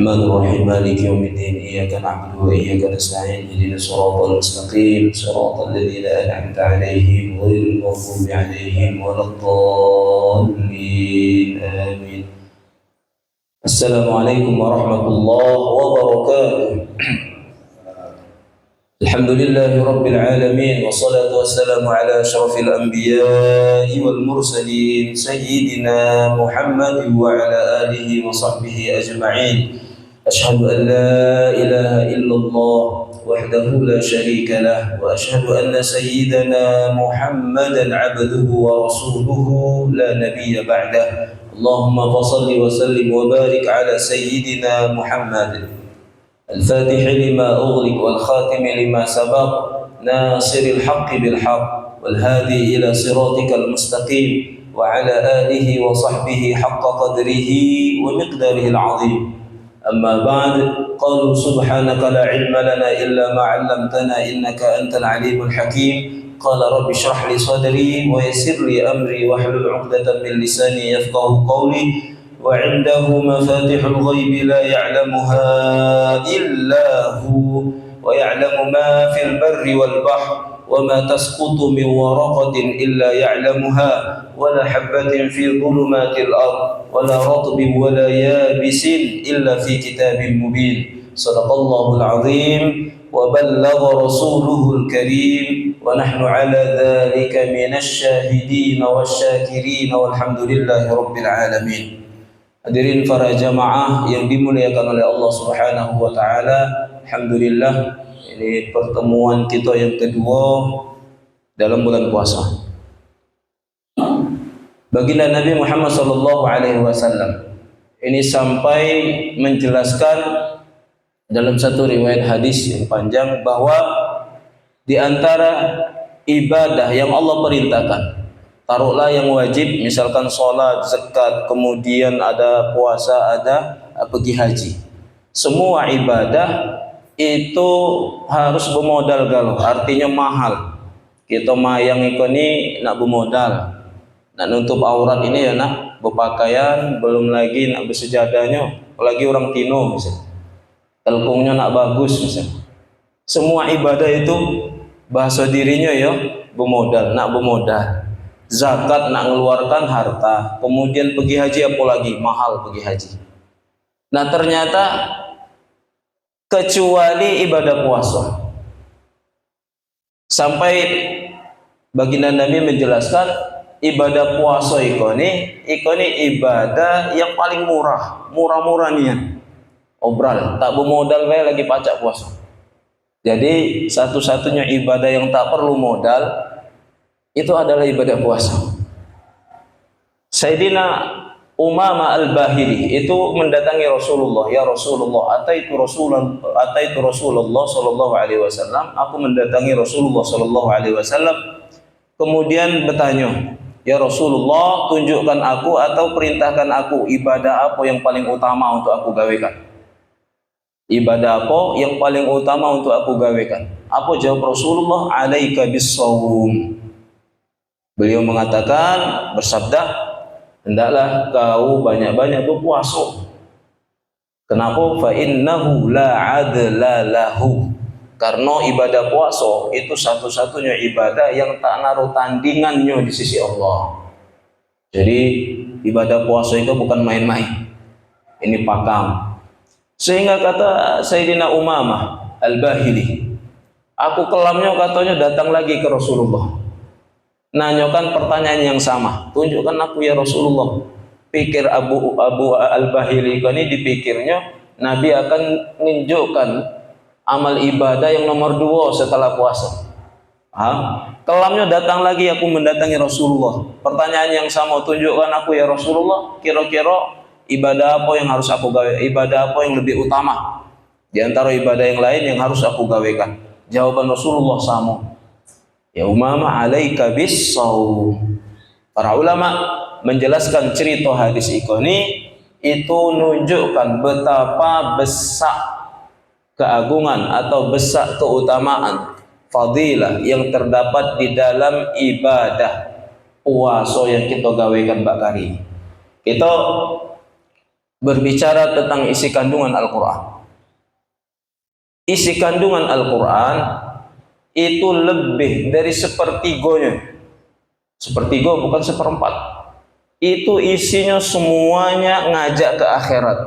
الرحمن الرحيم مالك يوم الدين إياك نعبد وإياك نستعين اهدنا الصراط المستقيم صراط الذين أنعمت عليهم غير المغضوب عليهم ولا الضالين آمين. السلام عليكم ورحمة الله وبركاته. الحمد لله رب العالمين والصلاة والسلام على أشرف الأنبياء والمرسلين سيدنا محمد وعلى آله وصحبه أجمعين. أشهد أن لا إله إلا الله وحده لا شريك له وأشهد أن سيدنا محمدا عبده ورسوله لا نبي بعده. اللهم فصل وسلم وبارك على سيدنا محمد الفاتح لما أغلق والخاتم لما سبق ناصر الحق بالحق والهادي إلى صراطك المستقيم وعلى آله وصحبه حق قدره ومقداره العظيم. أما بعد قالوا سبحانك لا علم لنا إلا ما علمتنا إنك أنت العليم الحكيم. قال رب اشرح لي صدري ويسر لي أمري واحلل عقدة من لساني يفقه قولي وعنده مفاتح الغيب لا يعلمها إلا هو ويعلم ما في البر والبحر وما تسقط من ورقة إلا يعلمها ولا حبة في ظلمات الأرض ولا رطب ولا يابس إلا في كتاب مبين. صدق الله العظيم وبلغ رسوله الكريم ونحن على ذلك من الشاهدين والشاكرين والحمد لله رب العالمين. Hadirin para jamaah yang dimuliakan oleh Allah Subhanahu wa taala, alhamdulillah ini pertemuan kita yang kedua dalam bulan puasa. Baginda Nabi Muhammad sallallahu alaihi wasallam ini sampai menjelaskan dalam satu riwayat hadis yang panjang bahwa di antara ibadah yang Allah perintahkan, taruhlah yang wajib, misalkan sholat, zakat, kemudian ada puasa, ada pergi haji. Semua ibadah itu harus bermodal galuh, artinya mahal. Kita mayang ini nak bermodal, nak nutup aurat ini ya nak berpakaian, belum lagi nak bersejadahnya, apalagi orang Tino misalnya, telpungnya nak bagus misalnya. Semua ibadah itu bahasa dirinya ya bermodal, nak bermodal. Zakat nak mengeluarkan harta, kemudian pergi haji apalagi mahal pergi haji. Nah ternyata kecuali ibadah puasa, sampai baginda Nabi menjelaskan ibadah puasa ikoni ibadah yang paling murah nian. Obral tak bermodal lagi pacak puasa. Jadi satu-satunya ibadah yang tak perlu modal itu adalah ibadah puasa. Sayyidina Umamah Al-Bahili itu mendatangi Rasulullah, ya Rasulullah, ataitu Rasulullah sallallahu alaihi wasallam, aku mendatangi Rasulullah sallallahu alaihi wasallam, kemudian bertanya, ya Rasulullah, tunjukkan aku atau perintahkan aku ibadah apa yang paling utama untuk aku gawekan. Ibadah apa yang paling utama untuk aku gawekan? Apa jawab Rasulullah? Alaika bis-shaum. Beliau mengatakan, bersabda, hendaklah kau banyak-banyak berpuasa. Kenapa? Fa innahu la adla lahu. Karena ibadah puasa itu satu-satunya ibadah yang tak naruh tandingannya di sisi Allah. Jadi ibadah puasa itu bukan main-main. Ini pakam. Sehingga kata Sayyidina Umamah Al-Bahili, aku kelamnya katanya datang lagi ke Rasulullah, nanyakan pertanyaan yang sama, tunjukkan aku ya Rasulullah. Pikir Abu Al-Bahili ini dipikirnya Nabi akan menunjukkan amal ibadah yang nomor 2 setelah puasa. Kelamnya datang lagi, aku mendatangi Rasulullah, pertanyaan yang sama, tunjukkan aku ya Rasulullah, kira-kira ibadah apa yang harus aku gawe, ibadah apa yang lebih utama di antara ibadah yang lain yang harus aku gawekan. Jawaban Rasulullah sama, ya Umamah alaika bis-shaum. Para ulama menjelaskan cerita hadis ini itu menunjukkan betapa besar keagungan atau besar keutamaan fadilah yang terdapat di dalam ibadah puasa yang kita gawekan bakari. Kita berbicara tentang isi kandungan Al-Quran. Isi kandungan Al-Quran itu lebih dari sepertigonya. Sepertigo bukan seperempat. Itu isinya semuanya ngajak ke akhirat.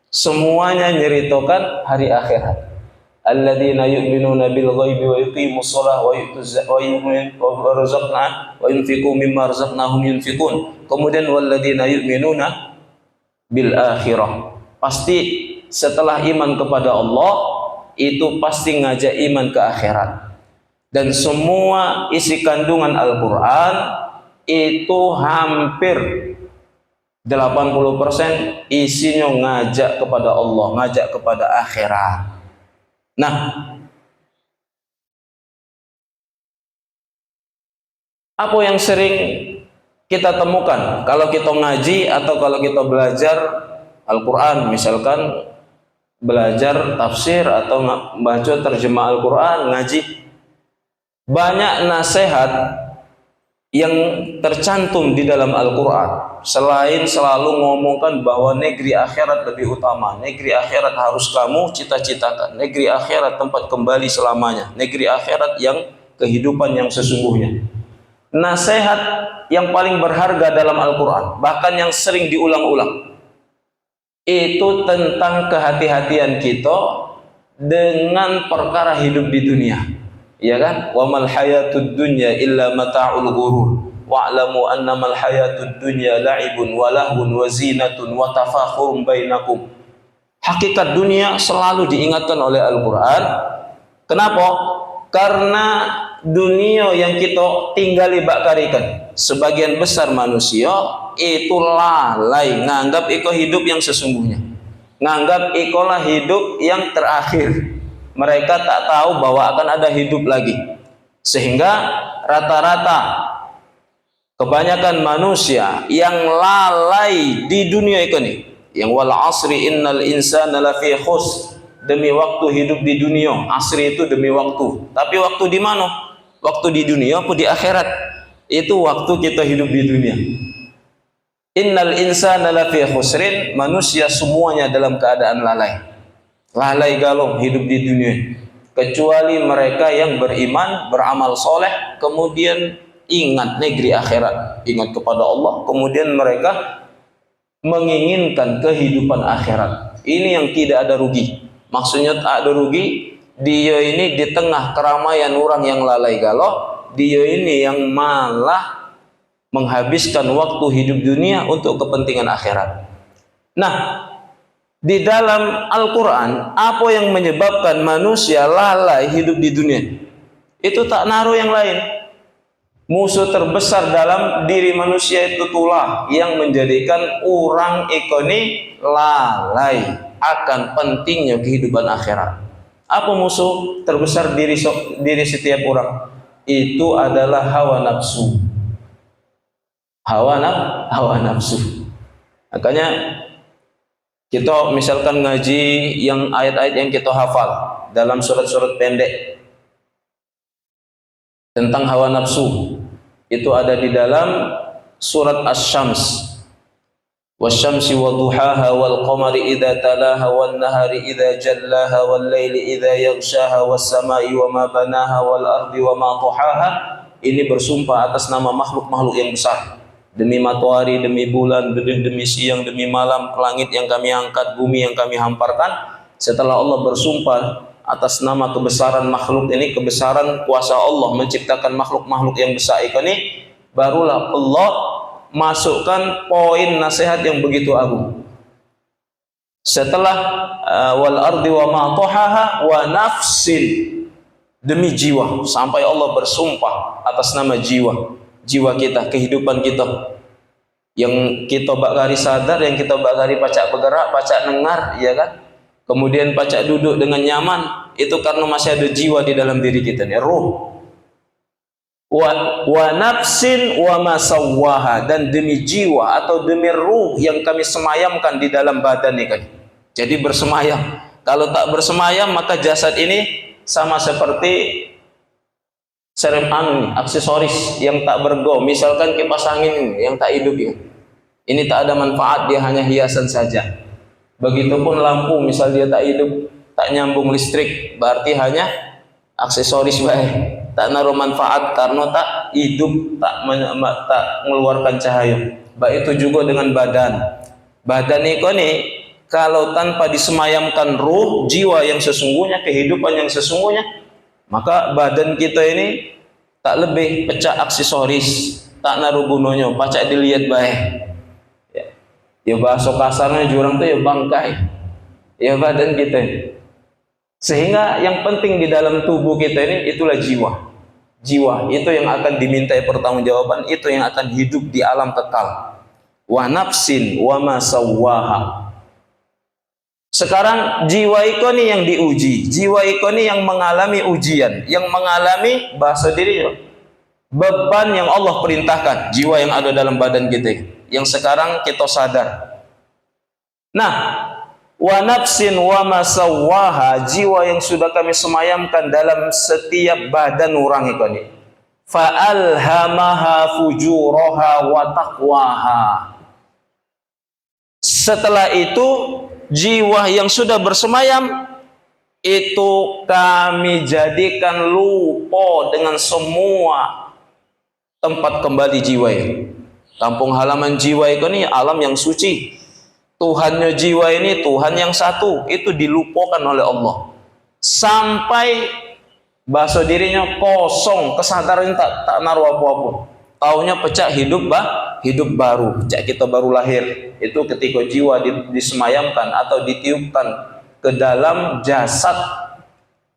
Semuanya nyeritakan hari akhirat. Alladzina yu'minuna bil ghaibi wa yuqimus shalah wa yutuz wa yurzaqna wa yunfiqu mimma razaqnahum yunfiqun. Kemudian walladzina yu'minuna bil akhirah. Pasti setelah iman kepada Allah itu pasti ngajak iman ke akhirat. Dan semua isi kandungan Al-Quran itu hampir 80% isinya ngajak kepada Allah, ngajak kepada akhirat. Nah, apa yang sering kita temukan kalau kita ngaji atau kalau kita belajar Al-Quran, misalkan belajar tafsir atau baca terjemah Al-Quran, ngaji, banyak nasihat yang tercantum di dalam Al-Quran. Selain selalu ngomongkan bahwa negeri akhirat lebih utama, negeri akhirat harus kamu cita-citakan, negeri akhirat tempat kembali selamanya, negeri akhirat yang kehidupan yang sesungguhnya. Nasihat yang paling berharga dalam Al-Quran, bahkan yang sering diulang-ulang, itu tentang kehati-hatian kita dengan perkara hidup di dunia. Ya kan? Wa mal hayatud dunya illa mata'ul ghurur. Wa'lamu annamal hayatud dunya la'ibun wa lahwun wa zinatun wa tafakhurun bainakum. Hakikat dunia selalu diingatkan oleh Al-Quran. Kenapa? Karena dunia yang kita tinggali bakarikan, sebagian besar manusia itu lalai nganggap iko hidup yang sesungguhnya, nganggap ikolah hidup yang terakhir. Mereka tak tahu bahwa akan ada hidup lagi, sehingga rata-rata kebanyakan manusia yang lalai di dunia ini, yang wal asri innal insana lafi khusr, demi waktu hidup di dunia. Asri itu demi waktu, tapi waktu di mana? Waktu di dunia apa di akhirat? Itu waktu kita hidup di dunia. Innal insana lafi khusrin, manusia semuanya dalam keadaan lalai. Lalai galau hidup di dunia, kecuali mereka yang beriman, beramal soleh, kemudian ingat negeri akhirat, ingat kepada Allah, kemudian mereka menginginkan kehidupan akhirat. Ini yang tidak ada rugi. Maksudnya tak ada rugi. Dia ini di tengah keramaian orang yang lalai galau, dia ini yang malah menghabiskan waktu hidup dunia untuk kepentingan akhirat. Nah, di dalam Al-Quran, apa yang menyebabkan manusia lalai hidup di dunia? Itu tak naruh yang lain. Musuh terbesar dalam diri manusia itu tulah yang menjadikan orang ini lalai akan pentingnya kehidupan akhirat. Apa musuh terbesar diri setiap orang? Itu adalah hawa nafsu. Hawa nafsu. Makanya kita misalkan ngaji yang ayat-ayat yang kita hafal dalam surat-surat pendek tentang hawa nafsu, itu ada di dalam surat Asy-Syams. Wasyamsi wadduhaha wal qamari idza talaha wan nahari idza jallaha wal laili idza yaghshaha was samai wama banaha wal ardi wama tuhaha. Ini bersumpah atas nama makhluk-makhluk yang besar, demi matahari, demi bulan, demi siang, demi malam, langit yang kami angkat, bumi yang kami hamparkan. Setelah Allah bersumpah atas nama kebesaran makhluk ini, kebesaran kuasa Allah menciptakan makhluk-makhluk yang besar ini, barulah Allah masukkan poin nasihat yang begitu agung. Setelah wal ardi wa ma tuhaha wa nafsin, demi jiwa, sampai Allah bersumpah atas nama jiwa. Jiwa kita, kehidupan kita, yang kita bakari sadar, yang kita bakari pacak bergerak, pacak dengar, ya kan? Kemudian pacak duduk dengan nyaman, itu karena masih ada jiwa di dalam diri kita nih, ruh. Wa nafsin wa ma sawwaha, dan demi jiwa atau demi ruh yang kami semayamkan di dalam badan ini kan. Jadi bersemayam. Kalau tak bersemayam maka jasad ini sama seperti aksesoris yang tak bergo, misalkan kipas angin yang tak hidup ya. Ini tak ada manfaat, dia hanya hiasan saja. Begitupun lampu, misal dia tak hidup, tak nyambung listrik, berarti hanya aksesoris baik, tak naruh manfaat karena tak hidup, tak mengeluarkan cahaya. Baik itu juga dengan badan. Badan ini kalau tanpa disemayamkan ruh, jiwa yang sesungguhnya, kehidupan yang sesungguhnya, maka badan kita ini tak lebih pecah aksesoris, tak naruh gunanya, pacak dilihat baik. Ya bahasa kasarnya jurang tuh ya bangkai, ya badan kita. Sehingga yang penting di dalam tubuh kita ini itulah jiwa. Jiwa itu yang akan dimintai pertanggungjawaban, itu yang akan hidup di alam kekal. Wa nafsin wa ma sawwaha. Sekarang jiwa ini yang diuji, jiwa ini yang mengalami ujian, yang mengalami bahasa diri beban yang Allah perintahkan, jiwa yang ada dalam badan kita, yang sekarang kita sadar. Nah, wa nafsin wa ma sawwaha, jiwa yang sudah kami semayamkan dalam setiap badan orang ini. Fa alhamaha fujuraha wa taqwaha. Setelah itu jiwa yang sudah bersemayam itu kami jadikan lupa dengan semua tempat kembali jiwa ini. Kampung halaman jiwa ini alam yang suci. Tuhannya jiwa ini Tuhan yang satu, itu dilupakan oleh Allah. Sampai bahasa dirinya kosong, kesadaran tak naruh apa-apa. Taunya pecah hidup baru, pecah kita baru lahir. Itu ketika jiwa disemayamkan atau ditiupkan ke dalam jasad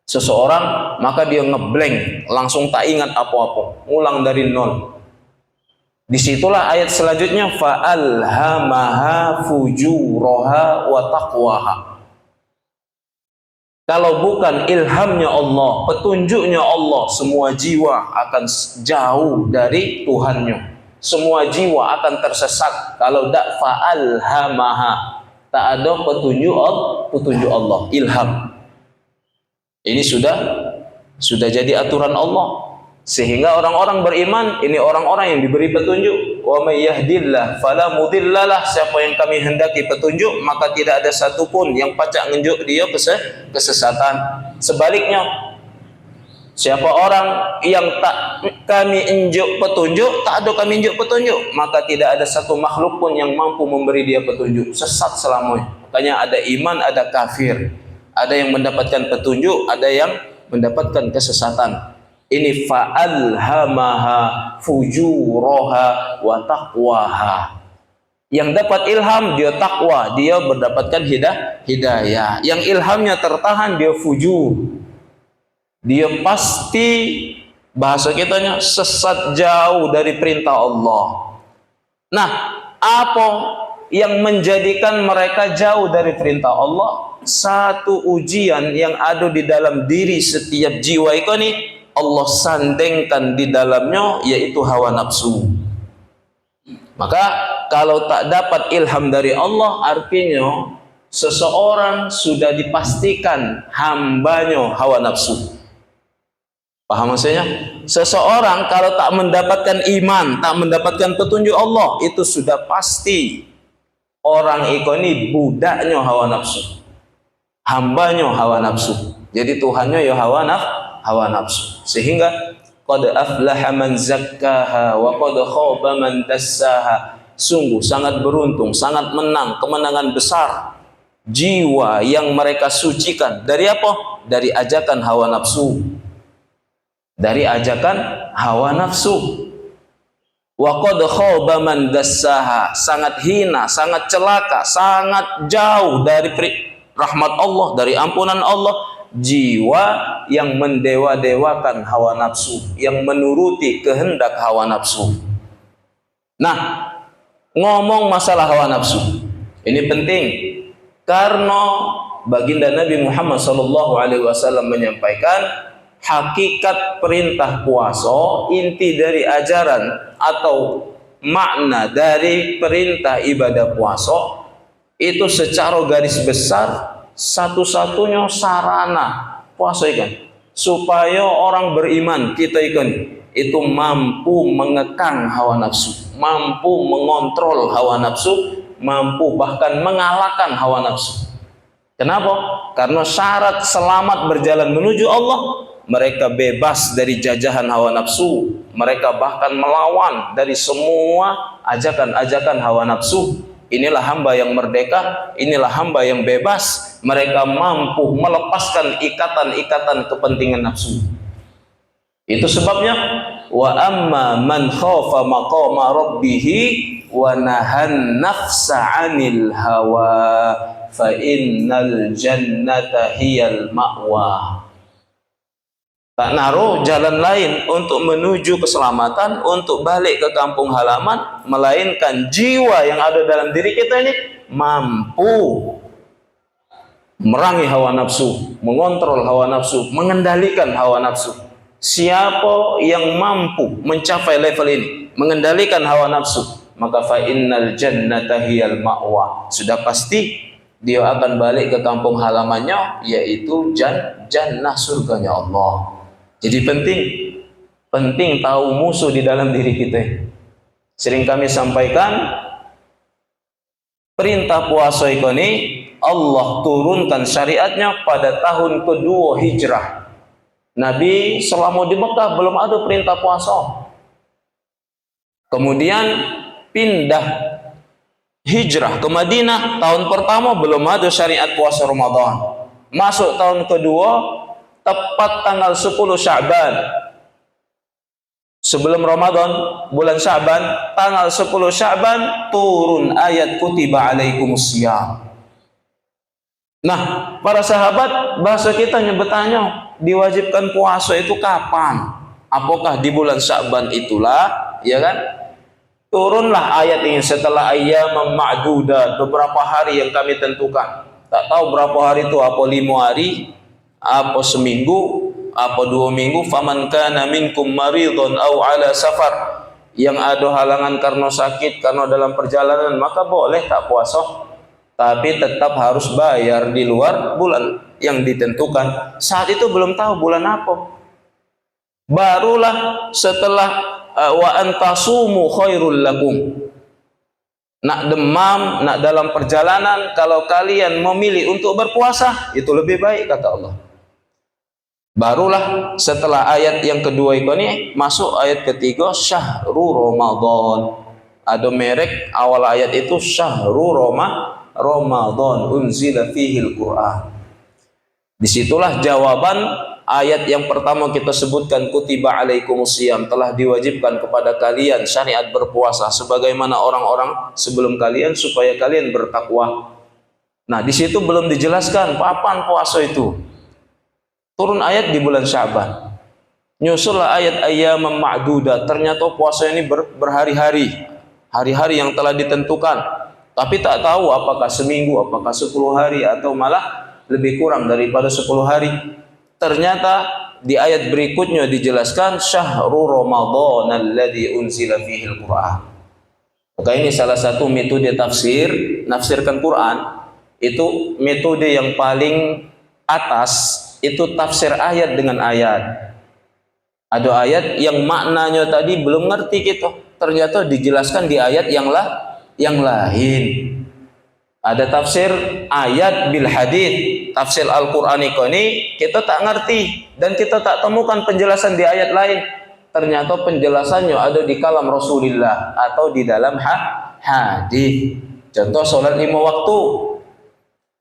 seseorang, maka dia ngeblank, langsung tak ingat apa-apa, ulang dari nol. Disitulah ayat selanjutnya, fa'alhamaha fujuraha wa taqwaha. Kalau bukan ilhamnya Allah, petunjuknya Allah, semua jiwa akan jauh dari Tuhannya. Semua jiwa akan tersesat kalau tak fa'alhamaha. Tak ada petunjuk Allah, ilham. Ini sudah jadi aturan Allah. Sehingga orang-orang beriman ini orang-orang yang diberi petunjuk. Wa may yahdillah fala mudhillalah. Siapa yang kami hendaki petunjuk, maka tidak ada satupun yang pacak ngenjuk dia kesesatan. Sebaliknya, siapa orang yang tak kami injuk petunjuk, tak ada kami injuk petunjuk, maka tidak ada satu makhluk pun yang mampu memberi dia petunjuk. Sesat selamanya. Makanya ada iman, ada kafir. Ada yang mendapatkan petunjuk, ada yang mendapatkan kesesatan. Ini fa'alhamaha fujuraha wa taqwaha. Yang dapat ilham dia takwa, dia mendapatkan hidayah. Yang ilhamnya tertahan dia fujur. Dia pasti bahasa kitanya sesat jauh dari perintah Allah. Nah, apa yang menjadikan mereka jauh dari perintah Allah? Satu ujian yang ada di dalam diri setiap jiwa ini Allah sandengkan di dalamnya, yaitu hawa nafsu. Maka kalau tak dapat ilham dari Allah, artinya seseorang sudah dipastikan hambanya hawa nafsu. Paham maksudnya? Seseorang kalau tak mendapatkan iman, tak mendapatkan petunjuk Allah, itu sudah pasti orang ini budaknya hawa nafsu, hambanya hawa nafsu. Jadi Tuhannya ya hawa nafsu. Sehingga qad aflaha man zakkaha wa qad khaba man dassaha. Sungguh sangat beruntung, sangat menang, kemenangan besar jiwa yang mereka sucikan dari apa? Dari ajakan hawa nafsu. Dari ajakan hawa nafsu. Wa qad khaba man dassaha. Sangat hina, sangat celaka, sangat jauh dari rahmat Allah, dari ampunan Allah. Jiwa yang mendewa-dewakan hawa nafsu, yang menuruti kehendak hawa nafsu. Nah, ngomong masalah hawa nafsu ini penting karena baginda Nabi Muhammad SAW menyampaikan hakikat perintah puasa, inti dari ajaran atau makna dari perintah ibadah puasa itu secara garis besar satu-satunya sarana puasa ikan supaya orang beriman kita ikan itu mampu mengekang hawa nafsu, mampu mengontrol hawa nafsu, mampu bahkan mengalahkan hawa nafsu. Kenapa? Karena syarat selamat berjalan menuju Allah, mereka bebas dari jajahan hawa nafsu. Mereka bahkan melawan dari semua ajakan-ajakan hawa nafsu. Inilah hamba yang merdeka, inilah hamba yang bebas. Mereka mampu melepaskan ikatan-ikatan kepentingan nafsu. Itu sebabnya wa amma man khafa maqama rabbih wa nahan nafsa 'anil hawa fa innal jannata hiyal ma'wa. Tak naruh jalan lain untuk menuju keselamatan, untuk balik ke kampung halaman, melainkan jiwa yang ada dalam diri kita ini mampu merangi hawa nafsu, mengontrol hawa nafsu, mengendalikan hawa nafsu. Siapa yang mampu mencapai level ini, mengendalikan hawa nafsu, maka fa innal jannata hiyal ma'wa. Sudah pasti dia akan balik ke kampung halamannya, yaitu jannah, surganya Allah. Jadi penting tahu musuh di dalam diri kita. Sering kami sampaikan, perintah puasa ini Allah turunkan syariatnya pada tahun kedua hijrah. Nabi selama di Mekah belum ada perintah puasa. Kemudian pindah hijrah ke Madinah, tahun pertama belum ada syariat puasa Ramadan. Masuk tahun kedua, tepat tanggal 10 Sya'ban. Sebelum Ramadan, bulan Sya'ban, tanggal 10 Sya'ban turun ayat kutiba alaikumusiyam. Nah, para sahabat, bahasa kita bertanya, diwajibkan puasa itu kapan? Apakah di bulan Sya'ban itulah, ya kan? Turunlah ayat ini setelah ayyam ma'dudat, beberapa hari yang kami tentukan. Tak tahu berapa hari itu, apa 5 hari, apa seminggu, apa 2 minggu. Faman kana minkum maridun aw ala safar, yang ada halangan karena sakit, karena dalam perjalanan, maka boleh tak puasa, tapi tetap harus bayar di luar bulan yang ditentukan. Saat itu belum tahu bulan apa. Barulah setelah wa antasumu khairul lakum. Nak demam, nak dalam perjalanan, kalau kalian memilih untuk berpuasa, itu lebih baik, kata Allah. Barulah setelah ayat yang kedua ini masuk ayat ketiga, syahrul Ramadan. Ada merek awal ayat itu syahrul Ramadan unzila fihil Qur'an. Disitulah jawaban ayat yang pertama kita sebutkan, kutiba alaikumusiyam, telah diwajibkan kepada kalian syariat berpuasa sebagaimana orang-orang sebelum kalian, supaya kalian bertakwa. Nah, di situ belum dijelaskan kapan puasa itu. Turun ayat di bulan Sya'ban. Nyusullah ayat ayyam ma'dudat. Ternyata puasa ini berhari-hari. Hari-hari yang telah ditentukan. Tapi tak tahu apakah seminggu, apakah 10 hari, atau malah lebih kurang daripada 10 hari. Ternyata di ayat berikutnya dijelaskan syahrul Ramadan alladzi unzila fihil Qur'an. Maka ini salah satu metode nafsirkan Quran. Itu metode yang paling atas, itu tafsir ayat dengan ayat. Ada ayat yang maknanya tadi belum ngerti kita, ternyata dijelaskan di ayat yang lain. Ada tafsir ayat bil hadits, tafsir Al-Qur'an ini kita tak ngerti dan kita tak temukan penjelasan di ayat lain. Ternyata penjelasannya ada di kalam Rasulullah atau di dalam hadis. Contoh salat 5 waktu.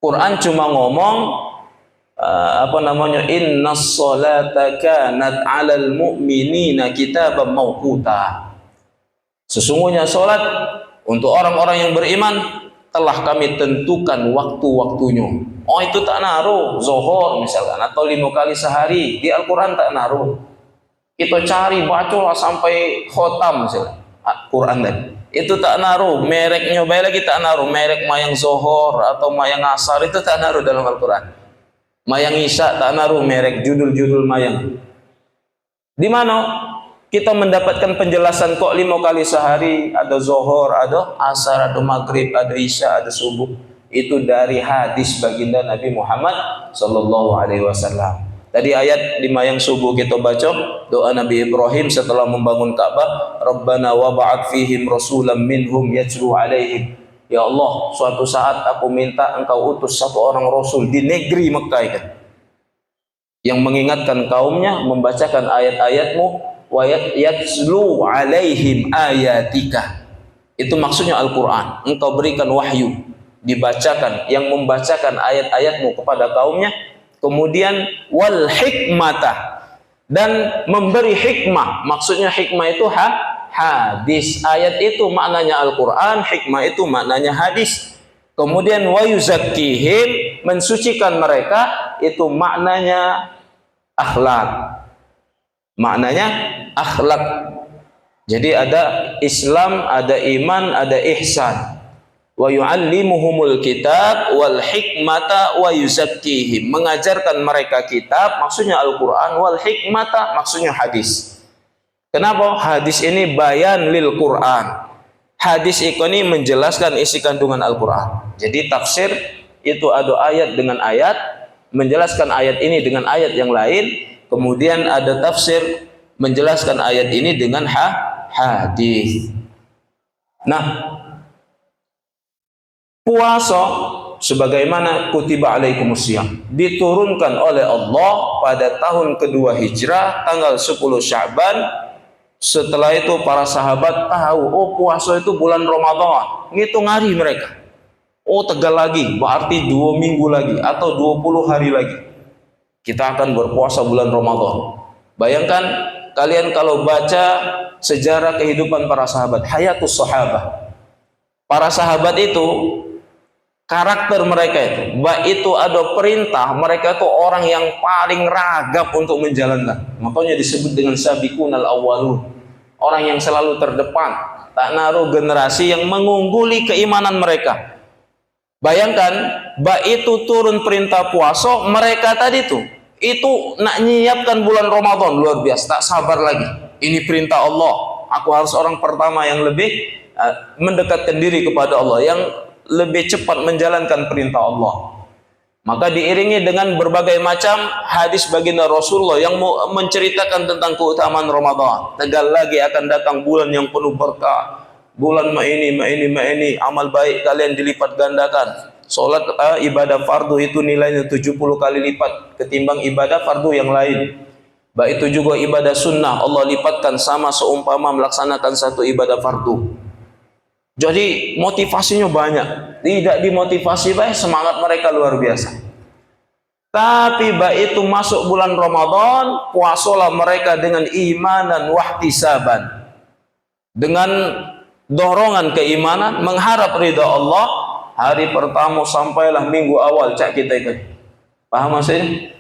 Quran cuma ngomong innas salata kanat 'alal mu'minina kitaban mawquta. Sesungguhnya salat untuk orang-orang yang beriman telah kami tentukan waktu-waktunya. Oh, itu tak naruh zuhur misalkan atau 5 kali sehari, di Al-Qur'an tak naruh. Kita cari bacalah sampai khotam misalkan Quran tadi. Itu tak naruh mereknya, baik lagi tak naruh merek mayang zuhur atau mayang asar, itu tak naruh dalam Al-Qur'an. Mayang isya tak naruh merek, judul-judul mayang. Di mana kita mendapatkan penjelasan kok 5 kali sehari, ada zuhur, ada asar, ada maghrib, ada isya, ada subuh? Itu dari hadis baginda Nabi Muhammad sallallahu alaihi wasallam. Tadi ayat di mayang subuh kita baca doa Nabi Ibrahim setelah membangun Ka'bah, Rabbana wab'ath fihim rasulam minhum yatlu alaihim. ya Allah, suatu saat aku minta engkau utus satu orang rasul di negeri Mekah kan, yang mengingatkan kaumnya, membacakan ayat-ayatmu, wa yatslu alaihim ayatika. Itu maksudnya Al-Quran. Engkau berikan wahyu, dibacakan, yang membacakan ayat-ayatmu kepada kaumnya. Kemudian wal hikmata, dan memberi hikmah. Maksudnya hikmah itu hadis. Ayat itu maknanya Al-Quran, hikmah itu maknanya hadis. Kemudian wa yuzakkihim, mensucikan mereka, itu maknanya akhlak. Maknanya akhlak. Jadi ada Islam, ada iman, ada ihsan. Wa yu'allimuhumul kitab wal hikmata wa yuzakkihim, mengajarkan mereka kitab, maksudnya Al-Quran, wal hikmata, maksudnya hadis. Kenapa? Hadis ini bayan lil Quran. Hadis ini menjelaskan isi kandungan Al-Quran. Jadi tafsir itu ada ayat dengan ayat, menjelaskan ayat ini dengan ayat yang lain. Kemudian ada tafsir menjelaskan ayat ini dengan hadis. Nah, puasa sebagaimana kutiba alaikumusiyam diturunkan oleh Allah pada tahun kedua Hijrah, tanggal 10 Sya'ban. Setelah itu para sahabat tahu, oh puasa itu bulan Ramadan. Ngitung hari mereka. Oh tegal lagi, berarti 2 minggu lagi atau 20 hari lagi kita akan berpuasa bulan Ramadan. Bayangkan kalian kalau baca sejarah kehidupan para sahabat, hayatus sahabah. Para sahabat itu, karakter mereka itu, baik itu ada perintah, mereka itu orang yang paling ragap untuk menjalankan. Makanya disebut dengan sabiqunal awwalun, orang yang selalu terdepan, tak naruh generasi yang mengungguli keimanan mereka. Bayangkan, baik itu turun perintah puasa, mereka tadi itu nak nyiapkan bulan Ramadan, luar biasa, tak sabar lagi. Ini perintah Allah, aku harus orang pertama yang lebih mendekatkan diri kepada Allah, yang lebih cepat menjalankan perintah Allah. Maka diiringi dengan berbagai macam hadis baginda Rasulullah yang menceritakan tentang keutamaan Ramadan. Tegal lagi akan datang bulan yang penuh berkah. Bulan ini, amal baik kalian dilipat gandakan. Salat ibadah fardu itu nilainya 70 kali lipat ketimbang ibadah fardu yang lain. Baik itu juga ibadah sunnah, Allah lipatkan sama seumpama melaksanakan satu ibadah fardu. Jadi motivasinya banyak. Tidak dimotivasi baik, semangat mereka luar biasa. Tapi baik itu masuk bulan Ramadan, puasalah mereka dengan imanan wahtisaban, dengan dorongan keimanan, mengharap ridha Allah. Hari pertama sampailah minggu awal cak kita itu. Paham maksudnya?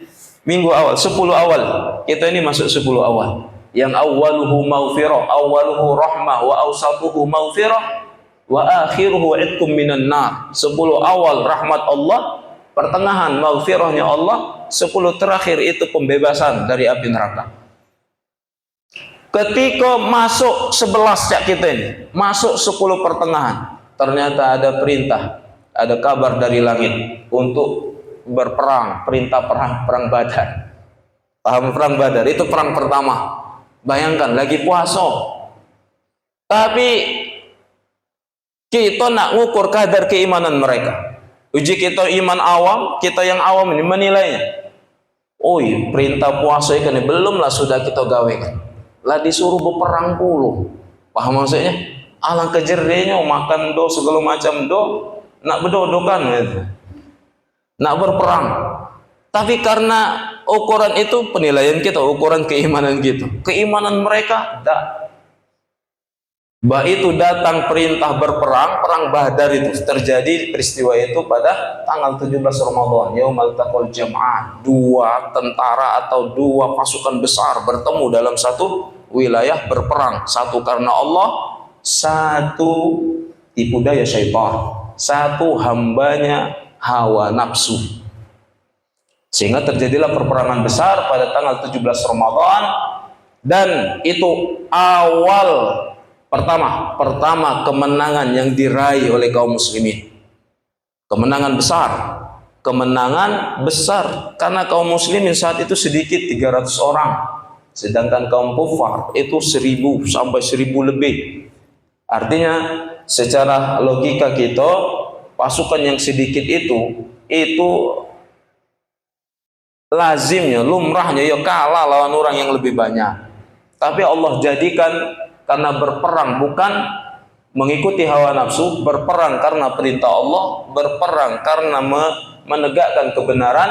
Minggu awal, 10 awal. Kita ini masuk 10 awal. Yang awaluhu maghfirah, awaluhu rahmah, wa awsatuhu maghfirah, wa akhiruhu itqum minan nar. 10 awal rahmat Allah, pertengahan maghfirahnya Allah, 10 terakhir itu pembebasan dari api neraka. Ketika masuk 11 cak kita ini, masuk 10 pertengahan, ternyata ada perintah, ada kabar dari langit untuk berperang, perintah perang Badar. Paham perang Badar? Itu perang pertama. Bayangkan lagi puasa. Tapi kita nak ngukur kadar keimanan mereka. Uji kita iman awam, kita yang awam ini menilainya. Oh iya, perintah puasa ini belumlah sudah kita gawekan. Lah disuruh berperang puluh. Paham maksudnya? Alang kejernya makan do segala macam do, nak berdodokan gitu. Nak berperang. Tapi karena ukuran itu penilaian kita, ukuran keimanan gitu. Keimanan mereka tak. Bah itu datang perintah berperang, perang Badar itu terjadi peristiwa itu pada tanggal 17 Ramadan, Yaumul Taqal Jam'an. 2 tentara atau 2 pasukan besar bertemu dalam satu wilayah berperang. Satu karena Allah, satu tipu daya syaitan, satu hambanya hawa nafsu. Sehingga terjadilah perperangan besar pada tanggal 17 Ramadan, dan itu awal pertama kemenangan yang diraih oleh kaum muslimin. Kemenangan besar karena kaum muslimin saat itu sedikit 300 orang, sedangkan kaum kufar itu 1000 sampai 1000 lebih. Artinya secara logika kita, pasukan yang sedikit itu lazimnya, lumrahnya ya kalah lawan orang yang lebih banyak. Tapi Allah jadikan karena berperang bukan mengikuti hawa nafsu, berperang karena perintah Allah, berperang karena menegakkan kebenaran,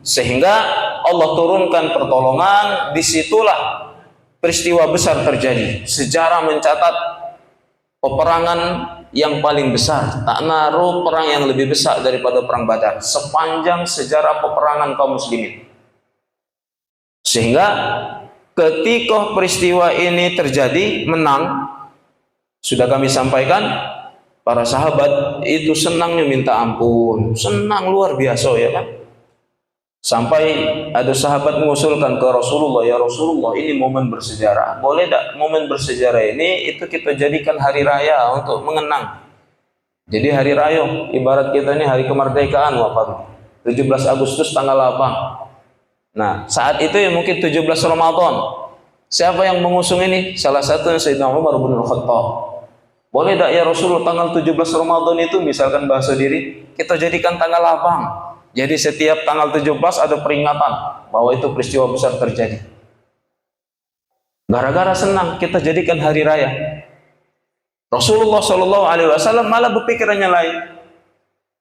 sehingga Allah turunkan pertolongan. Disitulah peristiwa besar terjadi. Sejarah mencatat peperangan yang paling besar, tak naruh perang yang lebih besar daripada perang Badar sepanjang sejarah peperangan kaum muslimin. Sehingga ketika peristiwa ini terjadi, menang, sudah kami sampaikan, para sahabat itu senangnya minta ampun, senang luar biasa ya kan. Sampai ada sahabat mengusulkan ke Rasulullah, ya Rasulullah, ini momen bersejarah, boleh tak momen bersejarah ini itu kita jadikan hari raya untuk mengenang. Jadi hari raya ibarat kita ini hari kemerdekaan, 17 Agustus tanggal 8. Nah saat itu ya mungkin 17 Ramadan. Siapa yang mengusung ini? Salah satunya Sayyidina Umar bin Khattab. Boleh tak ya Rasulullah tanggal 17 Ramadan itu misalkan bahasa diri kita jadikan tanggal 8. Jadi setiap tanggal 17 ada peringatan bahwa itu peristiwa besar terjadi. Gara-gara senang kita jadikan hari raya. Rasulullah Shallallahu Alaihi Wasallam malah berpikirannya lain.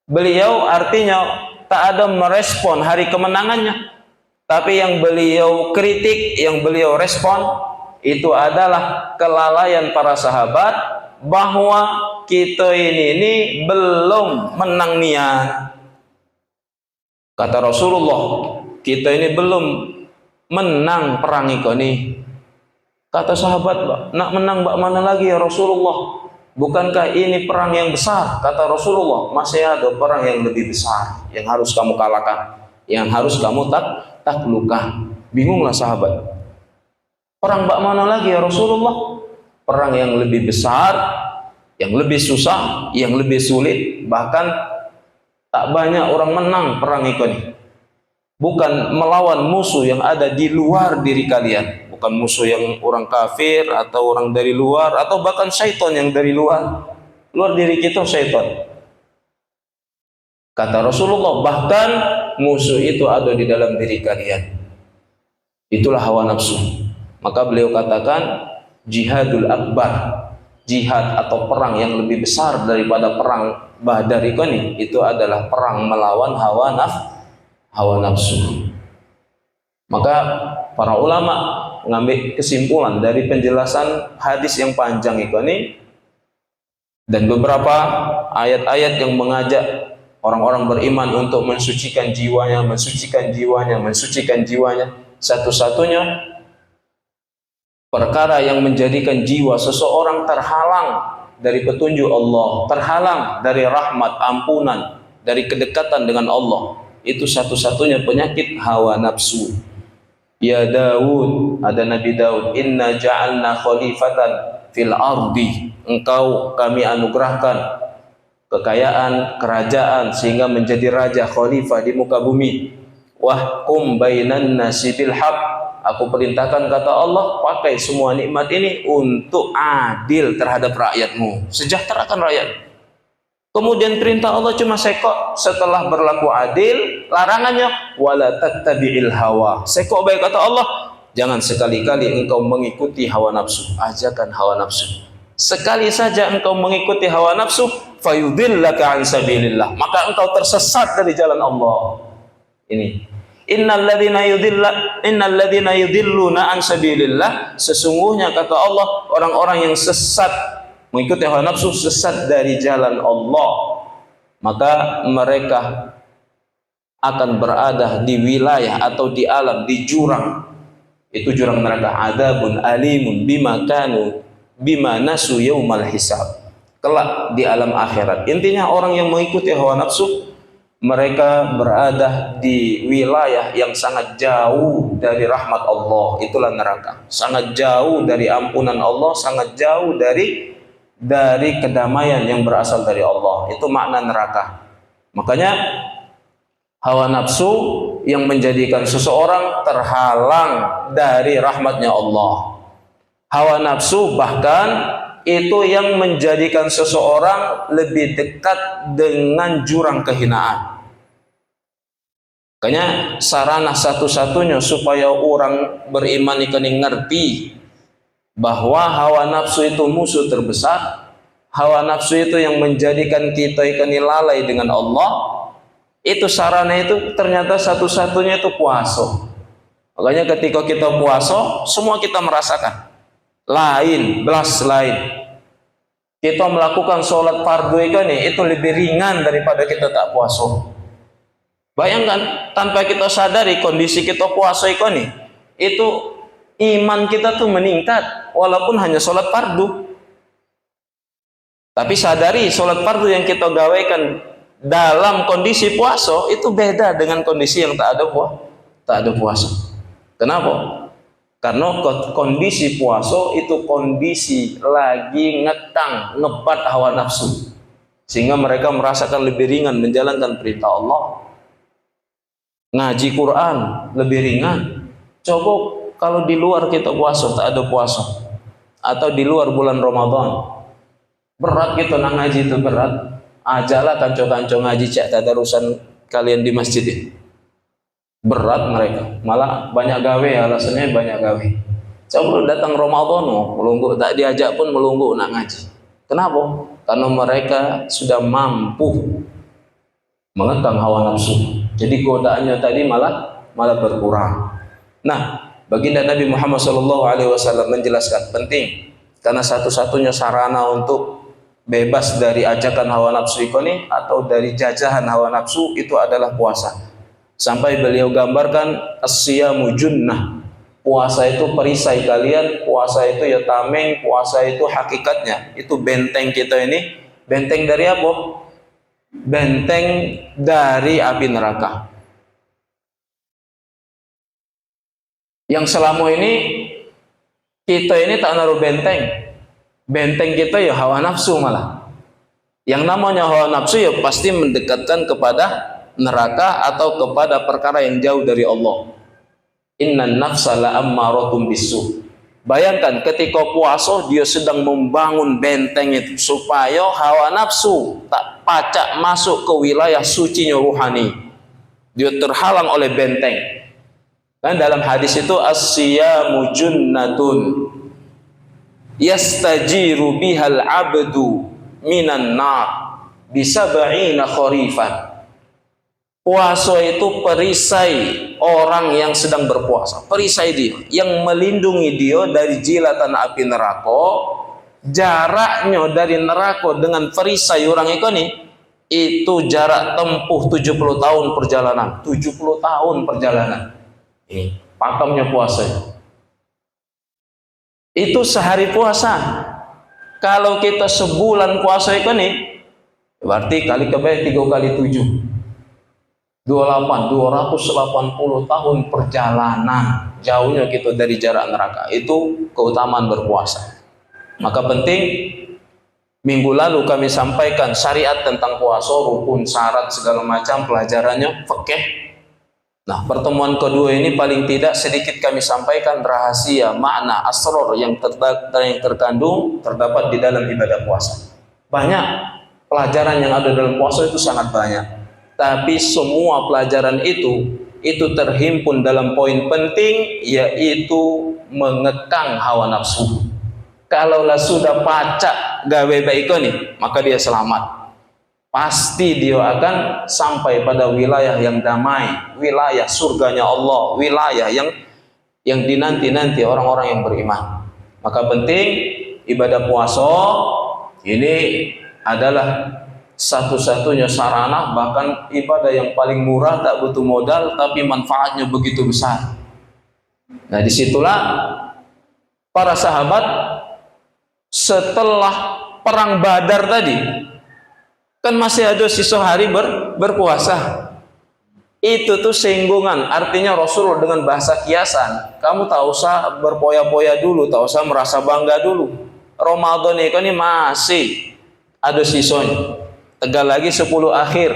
Beliau artinya tak ada merespon hari kemenangannya, tapi yang beliau kritik, yang beliau respon itu adalah kelalaian para sahabat bahwa kita ini belum menang niat. Kata Rasulullah, kita ini belum menang perang ini. Kata sahabat, nak menang bak mana lagi ya Rasulullah? Bukankah ini perang yang besar? Kata Rasulullah, masih ada perang yang lebih besar yang harus kamu kalahkan, yang harus kamu taklukkan. Bingunglah sahabat. Perang bak mana lagi ya Rasulullah? Perang yang lebih besar, yang lebih susah, yang lebih sulit, bahkan tak banyak orang menang perang ini. Bukan melawan musuh yang ada di luar diri kalian, bukan musuh yang orang kafir atau orang dari luar atau bahkan syaitan yang dari luar diri kita, syaitan. Kata Rasulullah, bahkan musuh itu ada di dalam diri kalian. Itulah hawa nafsu. Maka beliau katakan jihadul akbar, jihad atau perang yang lebih besar daripada perang Badar ini, itu adalah perang melawan hawa nafsu. Maka para ulama mengambil kesimpulan dari penjelasan hadis yang panjang ini dan beberapa ayat-ayat yang mengajak orang-orang beriman untuk mensucikan jiwanya, satu-satunya perkara yang menjadikan jiwa seseorang terhalang dari petunjuk Allah, terhalang dari rahmat, ampunan, dari kedekatan dengan Allah, itu satu-satunya penyakit hawa nafsu. Ya Daud, ada Nabi Daud, inna ja'alna khalifatan fil ardi, engkau kami anugerahkan kekayaan, kerajaan sehingga menjadi raja khalifah di muka bumi. Wahkum bainan nasi bil haq, aku perintahkan, kata Allah, pakai semua nikmat ini untuk adil terhadap rakyatmu, sejahterakan rakyat. Kemudian perintah Allah cuma sekok setelah berlaku adil, larangannya wala tattabi'il hawa. Sekok baik, kata Allah, jangan sekali-kali engkau mengikuti hawa nafsu, ajakan hawa nafsu. Sekali saja engkau mengikuti hawa nafsu, fayudillaka an sabilillah, maka engkau tersesat dari jalan Allah. Ini innalladzina yudilluna an sabilillah, sesungguhnya kata Allah orang-orang yang sesat mengikuti hawa nafsu, sesat dari jalan Allah, maka mereka akan berada di wilayah atau di alam, di jurang. Itu jurang neraka, adzabun alimun bima nasu yaumal hisab, kelak di alam akhirat. Intinya orang yang mengikuti hawa nafsu, mereka berada di wilayah yang sangat jauh dari rahmat Allah, itulah neraka. Sangat jauh dari ampunan Allah, sangat jauh dari kedamaian yang berasal dari Allah. Itu makna neraka. Makanya hawa nafsu yang menjadikan seseorang terhalang dari rahmatnya Allah. Hawa nafsu bahkan itu yang menjadikan seseorang lebih dekat dengan jurang kehinaan. Makanya sarana satu-satunya supaya orang beriman ini ngerti bahwa hawa nafsu itu musuh terbesar, hawa nafsu itu yang menjadikan kita ini lalai dengan Allah, itu sarana itu ternyata satu-satunya itu puasa. Makanya ketika kita puasa, semua kita merasakan lain, belas lain. Kita melakukan sholat fardu itu lebih ringan daripada kita tak puasa. Bayangkan, tanpa kita sadari kondisi kita puasa ini, itu iman kita tuh meningkat walaupun hanya sholat fardu. Tapi sadari sholat fardu yang kita gawaikan dalam kondisi puasa itu beda dengan kondisi yang tak ada puasa. Kenapa? Karena kondisi puasa itu kondisi lagi ngekang, ngebat hawa nafsu, sehingga mereka merasakan lebih ringan menjalankan perintah Allah. Ngaji Quran lebih ringan. Coba kalau di luar kita puasa, tak ada puasa, atau di luar bulan Ramadan, berat kita nak ngaji itu berat. Ajalah kanco-kanco ngaji cek tadarusan kalian di masjid ini. Berat mereka, malah banyak gawe, alasannya banyak gawe. Coba datang Ramadan, melunggu tak diajak pun melunggu nak ngaji. Kenapa? Karena mereka sudah mampu mengekang hawa nafsu. Jadi godaannya tadi malah berkurang. Nah, baginda Nabi Muhammad SAW menjelaskan penting, karena satu-satunya sarana untuk bebas dari ajakan hawa nafsu ini atau dari jajahan hawa nafsu itu adalah puasa. Sampai beliau gambarkan as-siyamu junnah. Puasa itu perisai kalian, puasa itu ya tameng, puasa itu hakikatnya itu benteng kita ini. Benteng dari apa? Benteng dari api neraka. Yang selama ini kita ini tak naruh benteng. Benteng kita ya hawa nafsu malah. Yang namanya hawa nafsu ya pasti mendekatkan kepada neraka atau kepada perkara yang jauh dari Allah. Innan nafsa la ammaratun bisu. Bayangkan ketika puasa dia sedang membangun benteng itu supaya hawa nafsu tak pacak masuk ke wilayah sucinya ruhani. Dia terhalang oleh benteng. Dan dalam hadis itu as-siyamu junnatun yastajiru bihal abdu minan nar bisab'ina kharifan. Puasa itu perisai orang yang sedang berpuasa. Perisai dia, yang melindungi dia dari jilatan api neraka. Jaraknya dari neraka dengan perisai orang itu jarak tempuh 70 tahun perjalanan. 70 tahun perjalanan. Ini pakemnya puasa. Itu sehari puasa. Kalau kita sebulan puasa ini, berarti kali kebaya 3 kali 7. 280 tahun perjalanan jauhnya kita dari jarak neraka. Itu keutamaan berpuasa. Maka penting, minggu lalu kami sampaikan syariat tentang puasa, rukun, syarat, segala macam pelajarannya, fikih. Nah, pertemuan kedua ini paling tidak sedikit kami sampaikan rahasia, makna, asrar yang terkandung terdapat di dalam ibadah puasa. Banyak pelajaran yang ada dalam puasa itu sangat banyak. Tapi semua pelajaran itu terhimpun dalam poin penting, yaitu mengekang hawa nafsu. Kalaulah sudah pacak gawe baik ini, maka dia selamat. Pasti dia akan sampai pada wilayah yang damai, wilayah surganya Allah, wilayah yang dinanti-nanti orang-orang yang beriman. Maka penting ibadah puasa ini adalah satu-satunya sarana, bahkan ibadah yang paling murah, tak butuh modal, tapi manfaatnya begitu besar. Nah, disitulah para sahabat setelah perang Badar tadi, kan masih ada sisa hari berpuasa. Itu tuh singgungan, artinya Rasulullah dengan bahasa kiasan, kamu tak usah berpoya-poya dulu, tak usah merasa bangga dulu. Ramadan ini masih ada sisanya. Tegal lagi 10 akhir.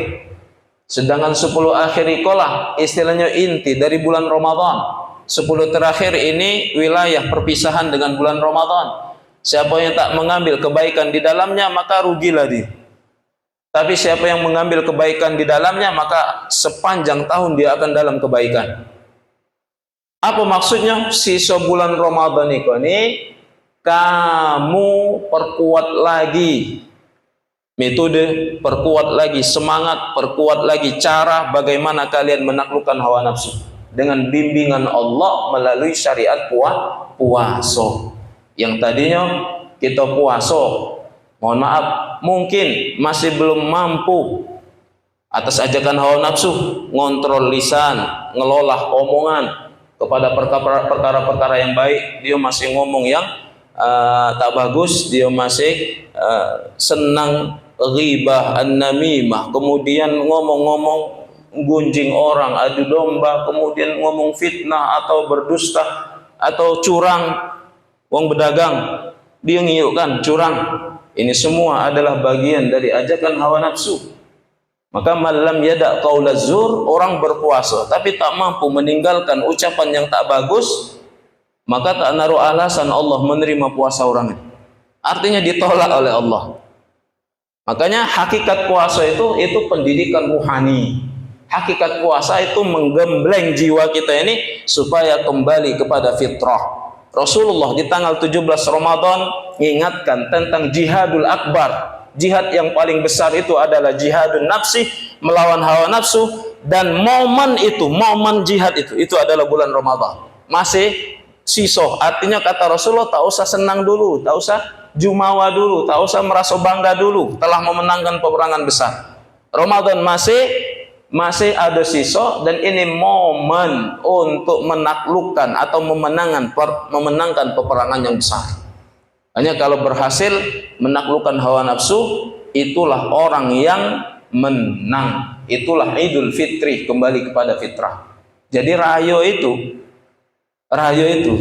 Sedangkan 10 akhir ikolah istilahnya inti dari bulan Ramadan. 10 terakhir ini wilayah perpisahan dengan bulan Ramadan. Siapa yang tak mengambil kebaikan di dalamnya, maka rugilah dia. Tapi siapa yang mengambil kebaikan di dalamnya, maka sepanjang tahun dia akan dalam kebaikan. Apa maksudnya? Sisa bulan Ramadan ini kamu perkuat lagi metode, perkuat lagi semangat, perkuat lagi cara bagaimana kalian menaklukkan hawa nafsu dengan bimbingan Allah melalui syariat puasa. Yang tadinya kita puasa, mohon maaf, mungkin masih belum mampu atas ajakan hawa nafsu, ngontrol lisan, ngelola omongan kepada perkara-perkara yang baik. Dia masih ngomong yang tak bagus, dia masih senang ghibah, an-namimah, kemudian ngomong-ngomong gunjing orang, adu domba, kemudian ngomong fitnah atau berdusta atau curang. Wong berdagang, dia ngiyukkan curang. Ini semua adalah bagian dari ajakan hawa nafsu. Maka malam yada qaulaz zur, orang berpuasa tapi tak mampu meninggalkan ucapan yang tak bagus, maka tak naruh alasan Allah menerima puasa orang itu. Artinya ditolak oleh Allah. Makanya hakikat puasa itu pendidikan ruhani. Hakikat puasa itu menggembleng jiwa kita ini supaya kembali kepada fitrah. Rasulullah di tanggal 17 Ramadan mengingatkan tentang jihadul akbar. Jihad yang paling besar itu adalah jihadun nafsi, melawan hawa nafsu, dan momen jihad itu adalah bulan Ramadan. Masih siso, artinya kata Rasulullah tak usah senang dulu, tak usah jumawa dulu, tak usah merasa bangga dulu telah memenangkan peperangan besar. Ramadan masih ada sisa, dan ini momen untuk menaklukkan atau memenangkan peperangan yang besar. Hanya kalau berhasil menaklukkan hawa nafsu, itulah orang yang menang. Itulah Idul Fitri, kembali kepada fitrah. Jadi rayo itu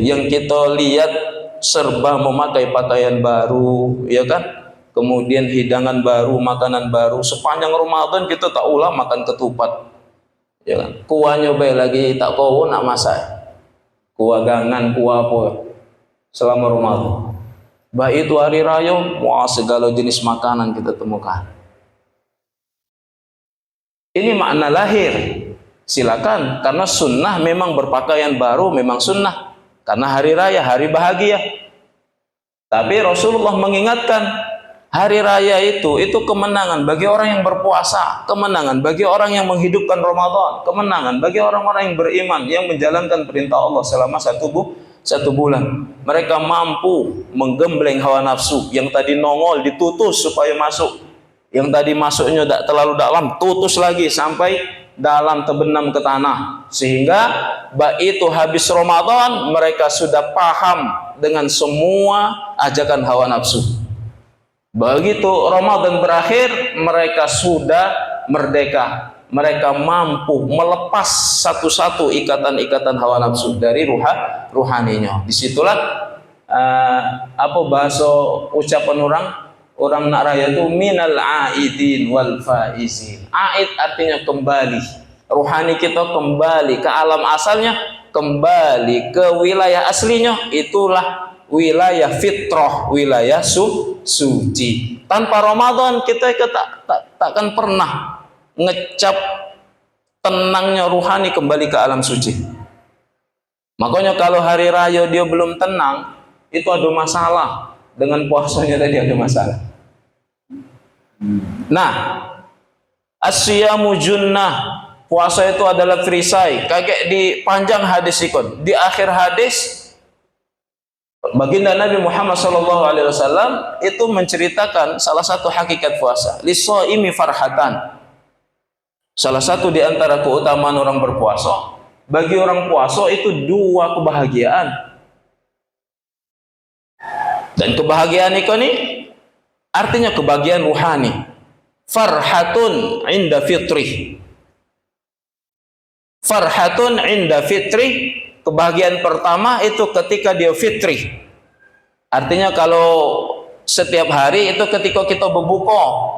yang kita lihat serba memakai pakaian baru, ya kan? Kemudian hidangan baru, makanan baru. Sepanjang Ramadan kita tak ulah makan ketupat, ya kan? Kuahnya baik lagi tak kau nak masak. Kuah gangan, kuah apa selama Ramadan. Baik itu hari raya, wah segala jenis makanan kita temukan. Ini makna lahir. Silakan, karena sunnah memang berpakaian baru, memang sunnah. Karena hari raya, hari bahagia. Tapi Rasulullah mengingatkan, hari raya itu kemenangan bagi orang yang berpuasa, kemenangan bagi orang yang menghidupkan Ramadan, kemenangan bagi orang-orang yang beriman, yang menjalankan perintah Allah selama satu bulan. Mereka mampu menggembleng hawa nafsu yang tadi nongol, ditutus supaya masuk. Yang tadi masuknya tidak terlalu dalam, tutus lagi sampai dalam, terbenam ke tanah. Sehingga begitu habis Ramadan, mereka sudah paham dengan semua ajakan hawa nafsu. Begitu Ramadan berakhir, mereka sudah merdeka. Mereka mampu melepas satu-satu ikatan-ikatan hawa nafsu dari ruhaninya. Disitulah bahasa ucapan orang nak raya itu minal aidin wal faizin. Aid artinya kembali. Ruhani kita kembali ke alam asalnya, kembali ke wilayah aslinya. Itulah wilayah fitrah, wilayah suci. Tanpa Ramadan kita takkan pernah ngecap tenangnya ruhani kembali ke alam suci. Makanya kalau hari raya dia belum tenang, itu ada masalah. Dengan puasanya tadi ada masalah. Nah, asyamu junnah, puasa itu adalah perisai. Kayak di panjang hadis ikon. Di akhir hadis, baginda Nabi Muhammad SAW itu menceritakan salah satu hakikat puasa. Lis-shaimi farhatan. Salah satu di antara keutamaan orang berpuasa, bagi orang puasa itu dua kebahagiaan. Dan kebahagiaan ini artinya kebahagiaan ruhani. Farhatun inda fitri. Farhatun inda fitri. Kebahagiaan pertama itu ketika dia fitri. Artinya kalau setiap hari itu ketika kita berbuka.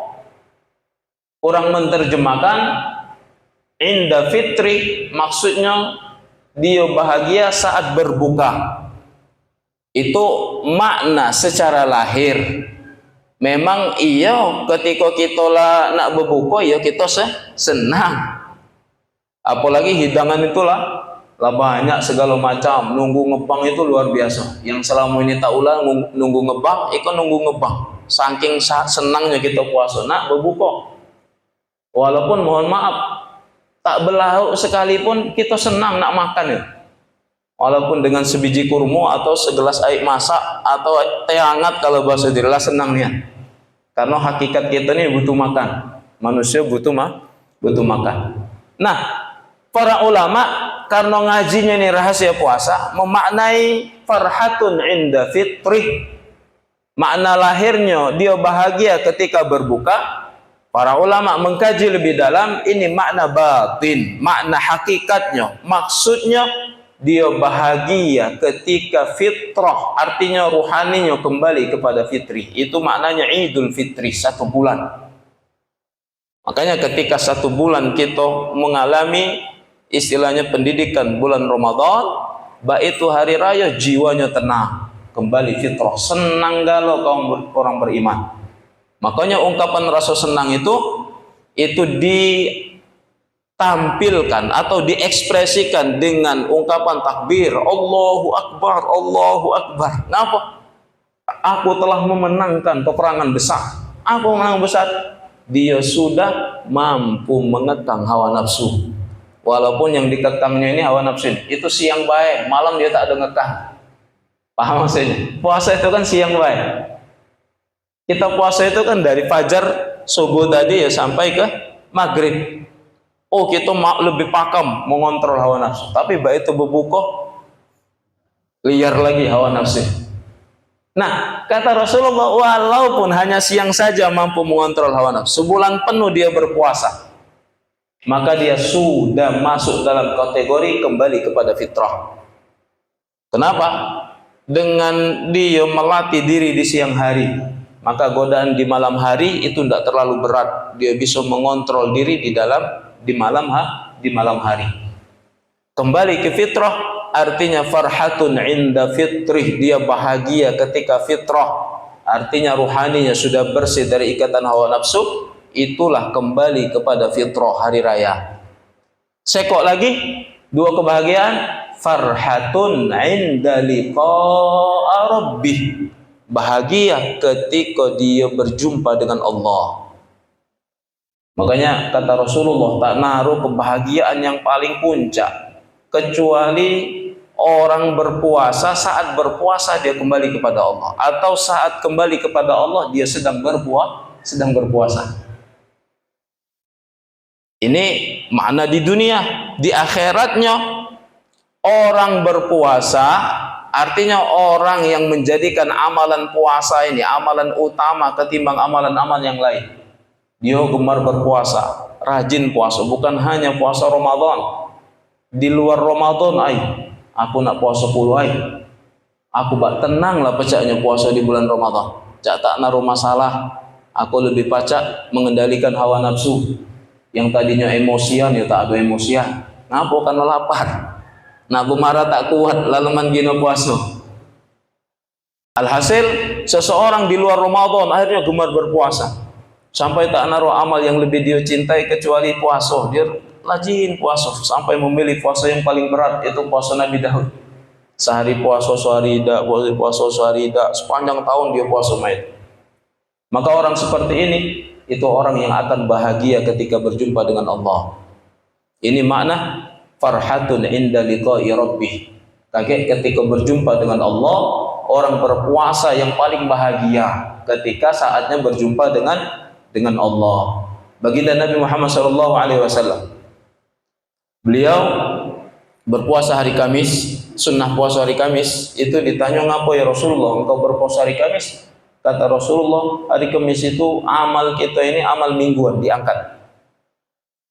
Orang menerjemahkan inda fitri, maksudnya dia bahagia saat berbuka. Itu makna secara lahir. Memang iya ketika kita lah nak berbuka ya kita senang. Apalagi hidangan itulah lah banyak segala macam. Nunggu ngebang itu luar biasa. Yang selama ini tak ulang nunggu ngebang, ikut nunggu ngebang. Saking senangnya kita puasa nak berbuka. Walaupun mohon maaf tak berlauk sekalipun kita senang nak makan ya. Walaupun dengan sebiji kurma atau segelas air masak atau teh hangat kalau bahasa dirilah senangnya. Karena hakikat kita ini butuh makan. Manusia butuh makan. Nah, para ulama karena ngajinya ini rahasia puasa memaknai farhatun inda fitrih. Makna lahirnya dia bahagia ketika berbuka. Para ulama mengkaji lebih dalam ini makna batin, makna hakikatnya. Maksudnya dia bahagia ketika fitrah, artinya ruhaninya kembali kepada fitri. Itu maknanya Idul Fitri, 1 bulan. Makanya ketika 1 bulan kita mengalami istilahnya pendidikan bulan Ramadan, baik itu hari raya jiwanya tenang, kembali fitrah, senang galau kaum orang beriman. Makanya ungkapan rasa senang itu ditampilkan atau diekspresikan dengan ungkapan takbir, Allahu Akbar, Allahu Akbar. Kenapa? Aku telah memenangkan peperangan besar. Apa menang besar? Dia sudah mampu mengekang hawa nafsu. Walaupun yang dikekangnya ini hawa nafsu, itu siang baik, malam dia tak ada ngekang. Paham maksudnya? Puasa itu kan siang baik. Kita puasa itu kan dari fajar subuh tadi ya sampai ke maghrib. Oh, kita lebih pakam mengontrol hawa nafsu. Tapi baik itu berbuka, liar lagi hawa nafsu. Nah, kata Rasulullah, walaupun hanya siang saja mampu mengontrol hawa nafsu, sebulan penuh dia berpuasa, maka dia sudah masuk dalam kategori kembali kepada fitrah. Kenapa? Dengan dia melatih diri di siang hari, maka godaan di malam hari itu tidak terlalu berat. Dia bisa mengontrol diri di malam hari. Kembali ke fitrah artinya farhatun inda fitrih, dia bahagia ketika fitrah, artinya ruhaninya sudah bersih dari ikatan hawa nafsu. Itulah kembali kepada fitrah hari raya. Sekok lagi 2 kebahagiaan, farhatun inda liqa'a rabbih, bahagia ketika dia berjumpa dengan Allah. Makanya kata Rasulullah, tak naruh kebahagiaan yang paling puncak kecuali orang berpuasa. Saat berpuasa dia kembali kepada Allah, atau saat kembali kepada Allah dia sedang berpuasa. Ini makna di dunia. Di akhiratnya orang berpuasa artinya orang yang menjadikan amalan puasa ini amalan utama ketimbang amalan-amalan yang lain. Dia gemar berpuasa, rajin puasa, bukan hanya puasa Ramadan. Di luar Ramadan, aku nak puasa 10 aku bak tenang lah pecahnya puasa di bulan Ramadan. Cak tak naruh masalah. Aku lebih pacak mengendalikan hawa nafsu. Yang tadinya emosian ya tak ada emosian. Ngapa karena lapar. Nak marah tak kuat lalu manggino puasa. Alhasil seseorang di luar Ramadan akhirnya gemar berpuasa. Sampai tak naruh amal yang lebih dia cintai kecuali puasa. Dia rajin puasa sampai memilih puasa yang paling berat, yaitu puasa Nabi Daud. Sehari puasa, sehari tidak, puasa, sehari tidak, sepanjang tahun dia puasa main. Maka orang seperti ini itu orang yang akan bahagia ketika berjumpa dengan Allah. Ini makna farhatun inda liqa'i rabbih. Ketika berjumpa dengan Allah, orang berpuasa yang paling bahagia ketika saatnya berjumpa dengan Allah. Baginda Nabi Muhammad SAW, beliau berpuasa hari Kamis, sunnah puasa hari Kamis. Itu ditanya, ngapa ya Rasulullah engkau berpuasa hari Kamis? Kata Rasulullah, hari Kamis itu amal kita ini amal mingguan diangkat.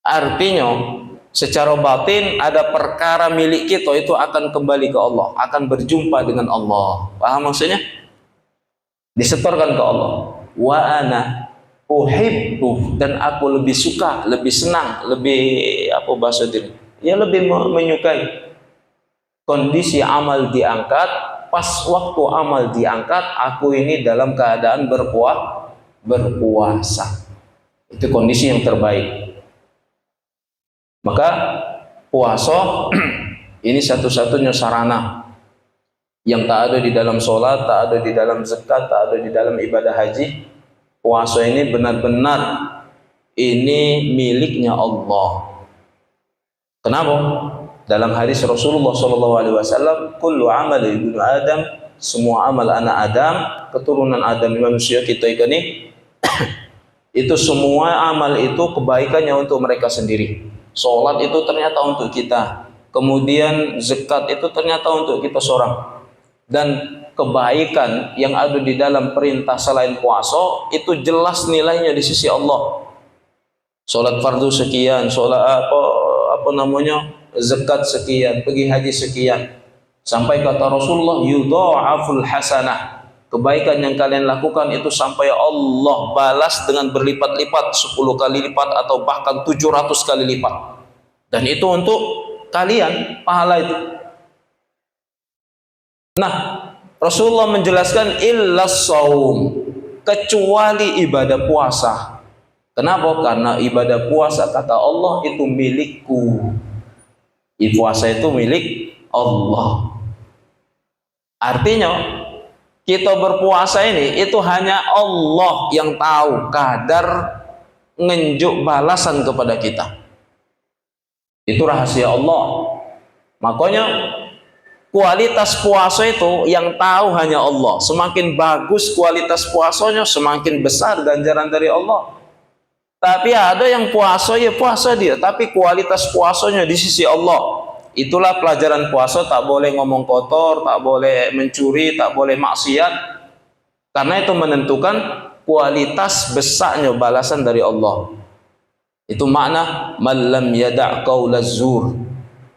Artinya secara batin ada perkara milik kita itu akan kembali ke Allah, akan berjumpa dengan Allah. Paham maksudnya? Disetorkan ke Allah. Wa ana uhibbu, dan aku lebih suka, lebih senang, lebih apa bahasa diri? Ya lebih menyukai kondisi amal diangkat pas waktu amal diangkat, aku ini dalam keadaan berpuasa. Itu kondisi yang terbaik. Maka puasa ini satu-satunya sarana yang tak ada di dalam sholat, tak ada di dalam zakat, tak ada di dalam ibadah haji. Puasa ini benar-benar ini miliknya Allah. Kenapa? Dalam hadis Rasulullah SAW, kullu amal ibnu Adam, semua amal anak Adam, keturunan Adam manusia kita ini, itu semua amal itu kebaikannya untuk mereka sendiri. Sholat itu ternyata untuk kita, kemudian zakat itu ternyata untuk kita seorang, dan kebaikan yang ada di dalam perintah selain puasa itu jelas nilainya di sisi Allah. Sholat fardu sekian, sholat apa namanya, zakat sekian, pergi haji sekian, sampai kata Rasulullah, yudha'aful hasanah, kebaikan yang kalian lakukan itu sampai Allah balas dengan berlipat-lipat, 10 kali lipat atau bahkan 700 kali lipat. Dan itu untuk kalian pahala itu. Nah, Rasulullah menjelaskan illas saum, kecuali ibadah puasa. Kenapa? Karena ibadah puasa kata Allah itu milikku. Puasa itu milik Allah. Artinya kita berpuasa ini itu hanya Allah yang tahu kadar ngenjuk balasan kepada kita. Itu rahasia Allah. Makanya kualitas puasa itu yang tahu hanya Allah. Semakin bagus kualitas puasanya, semakin besar ganjaran dari Allah. Tapi ada yang puasa, ya puasa dia, tapi kualitas puasanya di sisi Allah. Itulah pelajaran puasa, tak boleh ngomong kotor, tak boleh mencuri, tak boleh maksiat. Karena itu menentukan kualitas besarnya balasan dari Allah. Itu makna man lam yada' qaulaz zur.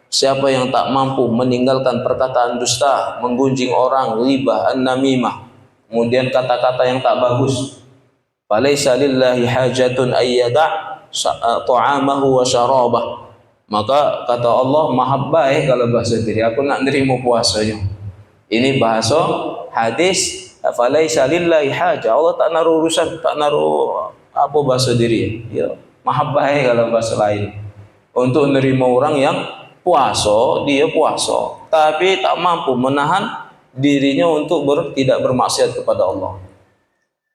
Siapa yang tak mampu meninggalkan perkataan dusta, menggunjing orang, ghibah, an-namimah, kemudian kata-kata yang tak bagus. Falaisa lillahi hajatun ayyada' ta'amahu wa syarabah. Maka kata Allah, maha baik kalau bahasa diri aku nak nerima puasanya. Ini bahasa hadis, falaisa lillahi hajah, Allah tak naruh urusan, tak naruh apa bahasa diri. Ya, maha baik kalau bahasa lain. Untuk nerima orang yang puasa, dia puasa, tapi tak mampu menahan dirinya untuk tidak bermaksiat kepada Allah.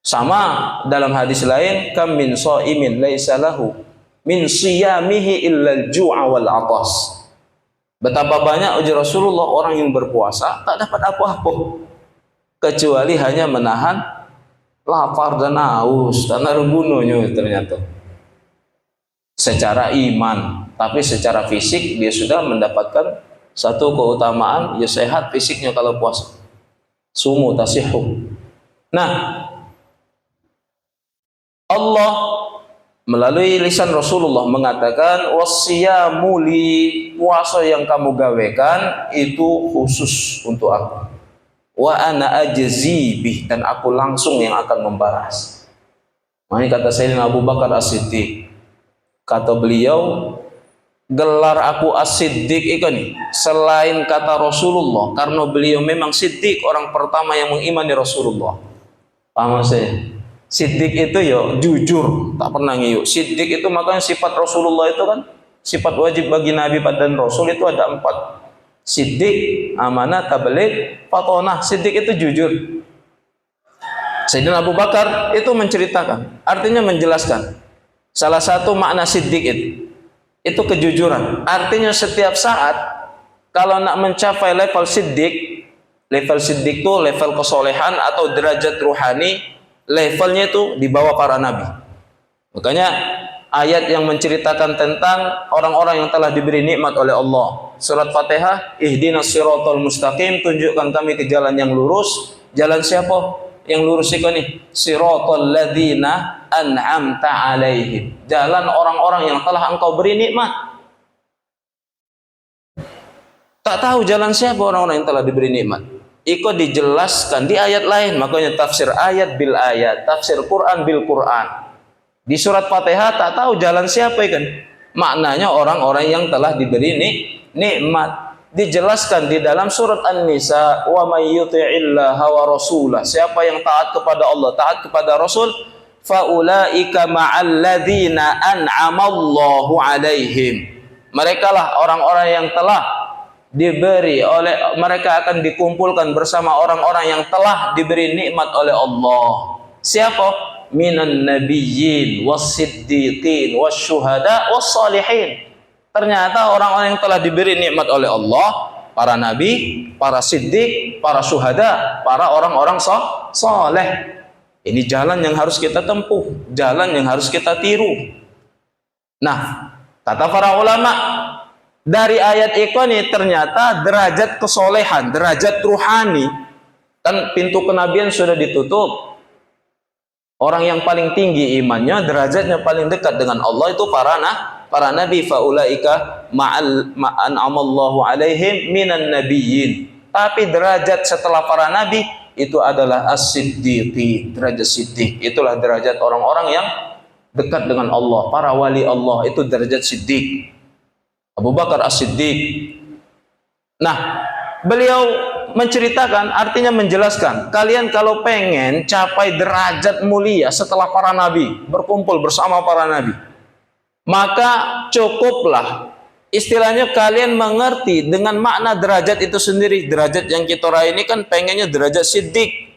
Sama dalam hadis lain, kam min shaimin laisa lahu min siyamihi illal ju'a wal 'atas. Betapa banyak ujar Rasulullah orang yang berpuasa tak dapat apa-apa kecuali hanya menahan lapar dan haus, tak ada gunanya ternyata. Secara iman, tapi secara fisik dia sudah mendapatkan satu keutamaan, ya sehat fisiknya kalau puasa. Sumu tasihhu. Nah, Allah melalui lisan Rasulullah mengatakan wasiyamu li, puasa yang kamu gawekan itu khusus untuk aku. Wa ana ajzi bih, dan aku langsung yang akan membalas. Makanya kata Sayyidina Abu Bakar As-Siddiq, kata beliau, gelar aku As-Siddiq ini selain kata Rasulullah, karena beliau memang Siddiq, orang pertama yang mengimani Rasulullah. Paham saya? Siddiq itu ya jujur, tak pernah ngiyuk. Siddiq itu makanya sifat Rasulullah itu kan sifat wajib bagi Nabi dan Rasul itu ada 4. Siddiq, amanah, tabligh, fatonah. Siddiq itu jujur. Sayyidina Abu Bakar itu menceritakan, artinya menjelaskan. Salah satu makna Siddiq itu kejujuran. Artinya setiap saat kalau nak mencapai level Siddiq itu level kesolehan atau derajat ruhani, levelnya itu di bawah para nabi. Makanya ayat yang menceritakan tentang orang-orang yang telah diberi nikmat oleh Allah. Surat Fatihah, ihdinas siratal mustaqim, tunjukkan kami ke jalan yang lurus. Jalan siapa yang lurus itu nih? Siratal ladzina an'amta alaihim. Jalan orang-orang yang telah engkau beri nikmat. Tak tahu jalan siapa orang-orang yang telah diberi nikmat. Ikut dijelaskan di ayat lain, makanya tafsir ayat bil ayat, tafsir Quran bil Quran. Di surat Fatihah tak tahu jalan siapa kan? Maknanya orang-orang yang telah diberi nikmat. dijelaskan di dalam surat An-Nisa, wa may yuti'illaha wa rasulah, siapa yang taat kepada Allah, taat kepada Rasul, faulaika ma'al ladzina an'amallahu alaihim, mereka lah orang-orang yang telah diberi oleh, mereka akan dikumpulkan bersama orang-orang yang telah diberi nikmat oleh Allah. Siapa? Minan nabiyyin was-siddiqin wasyuhada was-salihin. Ternyata orang-orang yang telah diberi nikmat oleh Allah, para nabi, para siddiq, para syuhada, para orang-orang soleh. Ini jalan yang harus kita tempuh, jalan yang harus kita tiru. Nah, kata para ulama, dari ayat ini ternyata derajat kesolehan, derajat ruhani, kan pintu kenabian sudah ditutup. Orang yang paling tinggi imannya, derajatnya paling dekat dengan Allah itu para nabi, faulaika ma'an amallahu alaihim minan nabiyyin. Tapi derajat setelah para nabi itu adalah as-siddiqi, derajat siddiq. Itulah derajat orang-orang yang dekat dengan Allah, para wali Allah, itu derajat siddiq. Abu Bakar as-Siddiq. Nah, beliau menceritakan, artinya menjelaskan, kalian kalau pengen capai derajat mulia setelah para nabi, berkumpul bersama para nabi, maka cukuplah istilahnya kalian mengerti dengan makna derajat itu sendiri. Derajat yang kita raih ini kan pengennya derajat siddiq,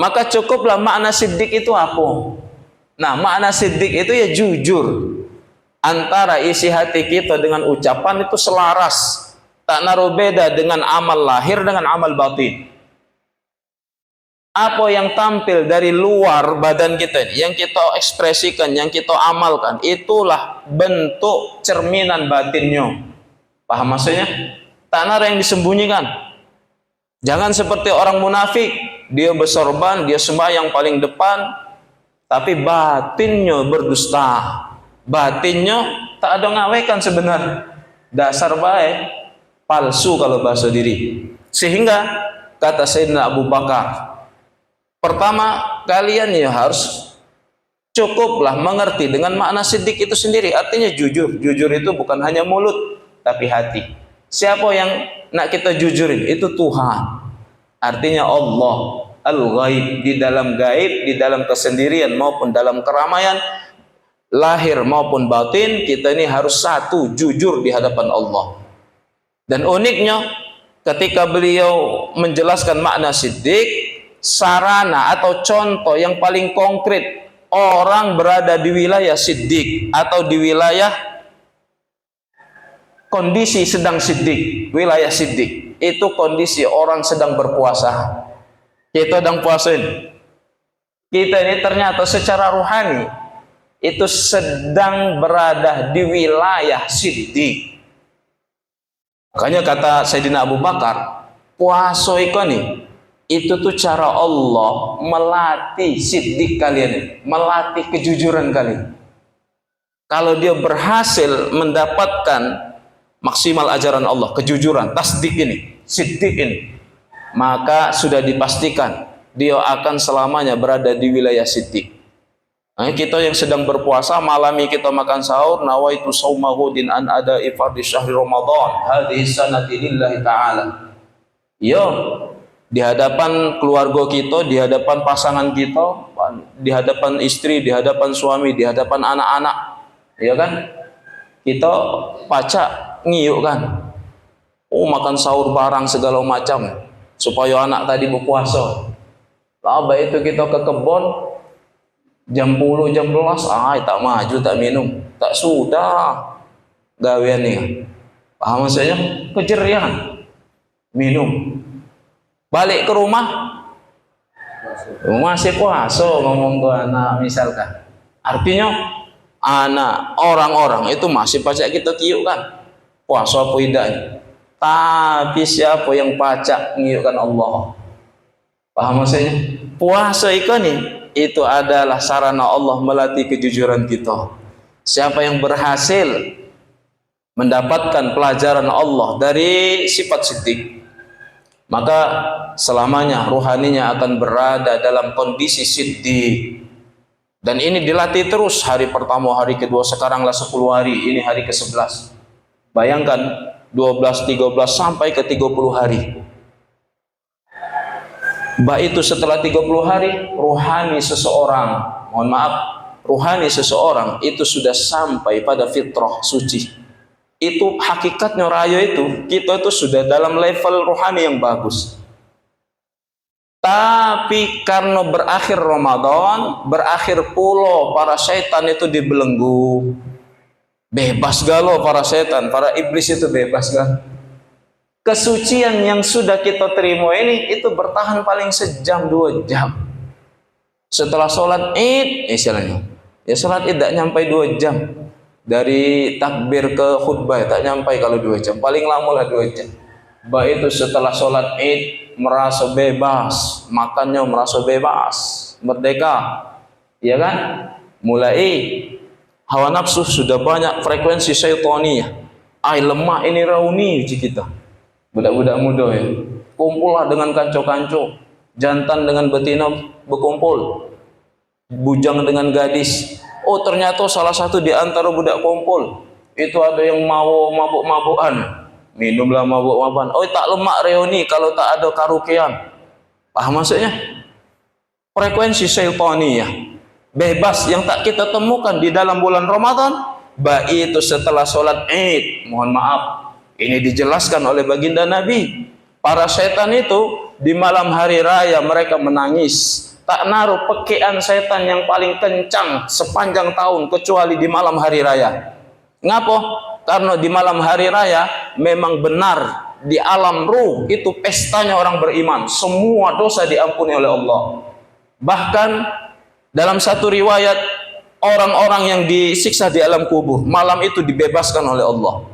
maka cukuplah makna siddiq itu apa. Nah, makna siddiq itu ya jujur, antara isi hati kita dengan ucapan itu selaras, tak naruh beda dengan amal lahir dengan amal batin. Apa yang tampil dari luar badan kita, yang kita ekspresikan, yang kita amalkan, itulah bentuk cerminan batinnya. Paham maksudnya? Tak naruh yang disembunyikan. Jangan seperti orang munafik, dia bersorban, dia sembahyang paling depan, tapi batinnya berdusta. Batinnya tak ada ngawekan sebenarnya, dasar baik, palsu kalau bahasa diri. Sehingga kata Sayyidina Abu Bakar, pertama kalian ya harus cukuplah mengerti dengan makna siddiq itu sendiri. Artinya jujur. Jujur itu bukan hanya mulut tapi hati. Siapa yang nak kita jujurin? Itu Tuhan. Artinya Allah al-ghaib, di dalam gaib, di dalam kesendirian maupun dalam keramaian, lahir maupun batin, kita ini harus satu, jujur di hadapan Allah. Dan uniknya ketika beliau menjelaskan makna siddiq, sarana atau contoh yang paling konkret orang berada di wilayah siddiq atau di wilayah kondisi sedang siddiq, wilayah siddiq itu kondisi orang sedang berpuasa. Kita sedang puasin. Kita ini ternyata secara rohani itu sedang berada di wilayah siddiq. Makanya kata Sayyidina Abu Bakar, puasa itu tuh cara Allah melatih siddiq kalian, melatih kejujuran kalian. Kalau dia berhasil mendapatkan maksimal ajaran Allah, kejujuran, tasdik ini, siddiq ini, maka sudah dipastikan dia akan selamanya berada di wilayah siddiq. Nah, kita yang sedang berpuasa, malami kita makan sahur, nawaitu saumahu din an ada ifardhi syahri Ramadan hadhihi sanati lillahi ta'ala. Yo, di hadapan keluarga kita, di hadapan pasangan kita, di hadapan istri, di hadapan suami, di hadapan anak-anak, ya kan? Kita pacak ngiyuk kan? Oh, makan sahur barang segala macam supaya anak tadi berpuasa. Lah, itu kita ke kebun jam 10, jam 11, tak maju, tak minum, tak sudah gawean nih. Paham maksudnya? Kejerian minum. Balik ke rumah masih puasa, ngomong ke anak misalkan. Artinya anak orang-orang itu masih pacak kita tiup kan, puasa apa tidaknya. Tapi siapa yang pacak niupkan Allah? Paham maksudnya? Puasa itu adalah sarana Allah melatih kejujuran kita. Siapa yang berhasil mendapatkan pelajaran Allah dari sifat siddiq, maka selamanya ruhaninya akan berada dalam kondisi siddiq. Dan ini dilatih terus, hari pertama, hari kedua, sekaranglah 10 hari, ini hari ke-11. Bayangkan 12, 13 sampai ke 30 hari. Itu setelah 30 hari ruhani seseorang, mohon maaf, ruhani seseorang itu sudah sampai pada fitrah suci. Itu hakikatnya raya itu, kita itu sudah dalam level ruhani yang bagus. Tapi karena berakhir Ramadan, berakhir pula para syaitan itu dibelenggu. Bebas galau para setan, para iblis itu bebas kan. Kesucian yang sudah kita terima ini itu bertahan paling sejam 2 jam. Setelah sholat id, istilahnya, ya sholat id tak nyampai 2 jam. Dari takbir ke khutbah tak nyampai kalau 2 jam, paling lama lah 2 jam. Itu setelah sholat id merasa bebas, makannya merasa bebas, merdeka, ya kan? Mulai hawa nafsu sudah banyak frekuensi syaitaniyah. Lemah ini rauni kita. Budak-budak muda ya. Kumpullah dengan kanco-kanco. Jantan dengan betina berkumpul. Bujang dengan gadis. Oh ternyata salah satu di antara budak kumpul itu ada yang mau mabuk-mabukan. Minumlah mabuk-mabukan. Oh tak lemak reuni kalau tak ada karaokean. Paham maksudnya? Frekuensi syaitaniyah bebas yang tak kita temukan di dalam bulan Ramadan. Itu setelah sholat id, mohon maaf, ini dijelaskan oleh baginda Nabi. Para setan itu di malam hari raya mereka menangis. Tak naruh pekean setan yang paling kencang sepanjang tahun kecuali di malam hari raya. Ngapa? Karena di malam hari raya memang benar di alam ruh itu pestanya orang beriman. Semua dosa diampuni oleh Allah. Bahkan dalam satu riwayat, orang-orang yang disiksa di alam kubur malam itu dibebaskan oleh Allah.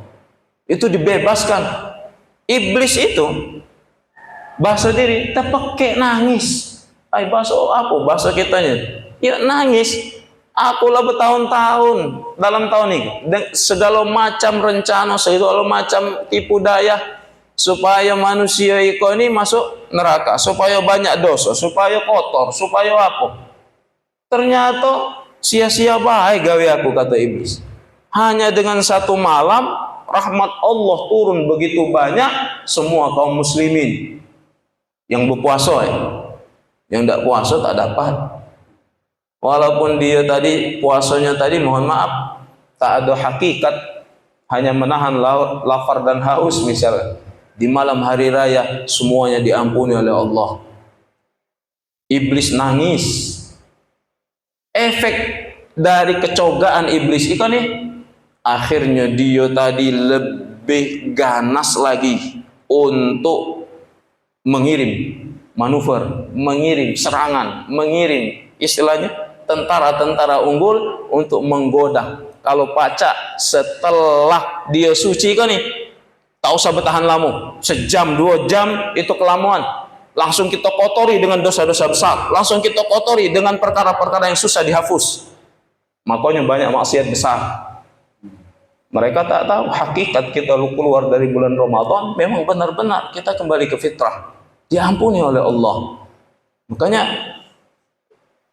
Itu dibebaskan. Iblis itu bahasa diri terpekek nangis. Bahasa apa? Bahasa kitanya ya nangis. Akulah bertahun-tahun dalam tahun ini segala macam rencana, segala macam tipu daya supaya manusia ini masuk neraka, supaya banyak dosa, supaya kotor, supaya apa. Ternyata sia-sia baik gawe aku, kata iblis. Hanya dengan satu malam rahmat Allah turun begitu banyak, semua kaum muslimin yang berpuasa ya. Yang tidak puasa tak dapat. Walaupun dia tadi puasanya tadi mohon maaf tak ada hakikat, hanya menahan lapar dan haus misalnya. Di malam hari raya semuanya diampuni oleh Allah. Iblis nangis. Efek dari kecogaan iblis itu nih, akhirnya dia tadi lebih ganas lagi untuk mengirim manuver, mengirim serangan, mengirim istilahnya tentara-tentara unggul untuk menggoda. Kalau paca setelah dia suci kan nih, tak usah bertahan lama, sejam 2 jam itu kelamaan. Langsung kita kotori dengan dosa-dosa besar, langsung kita kotori dengan perkara-perkara yang susah dihapus. Makanya banyak maksiat besar. Mereka tak tahu hakikat kita keluar dari bulan Ramadan memang benar-benar kita kembali ke fitrah, diampuni oleh Allah. Makanya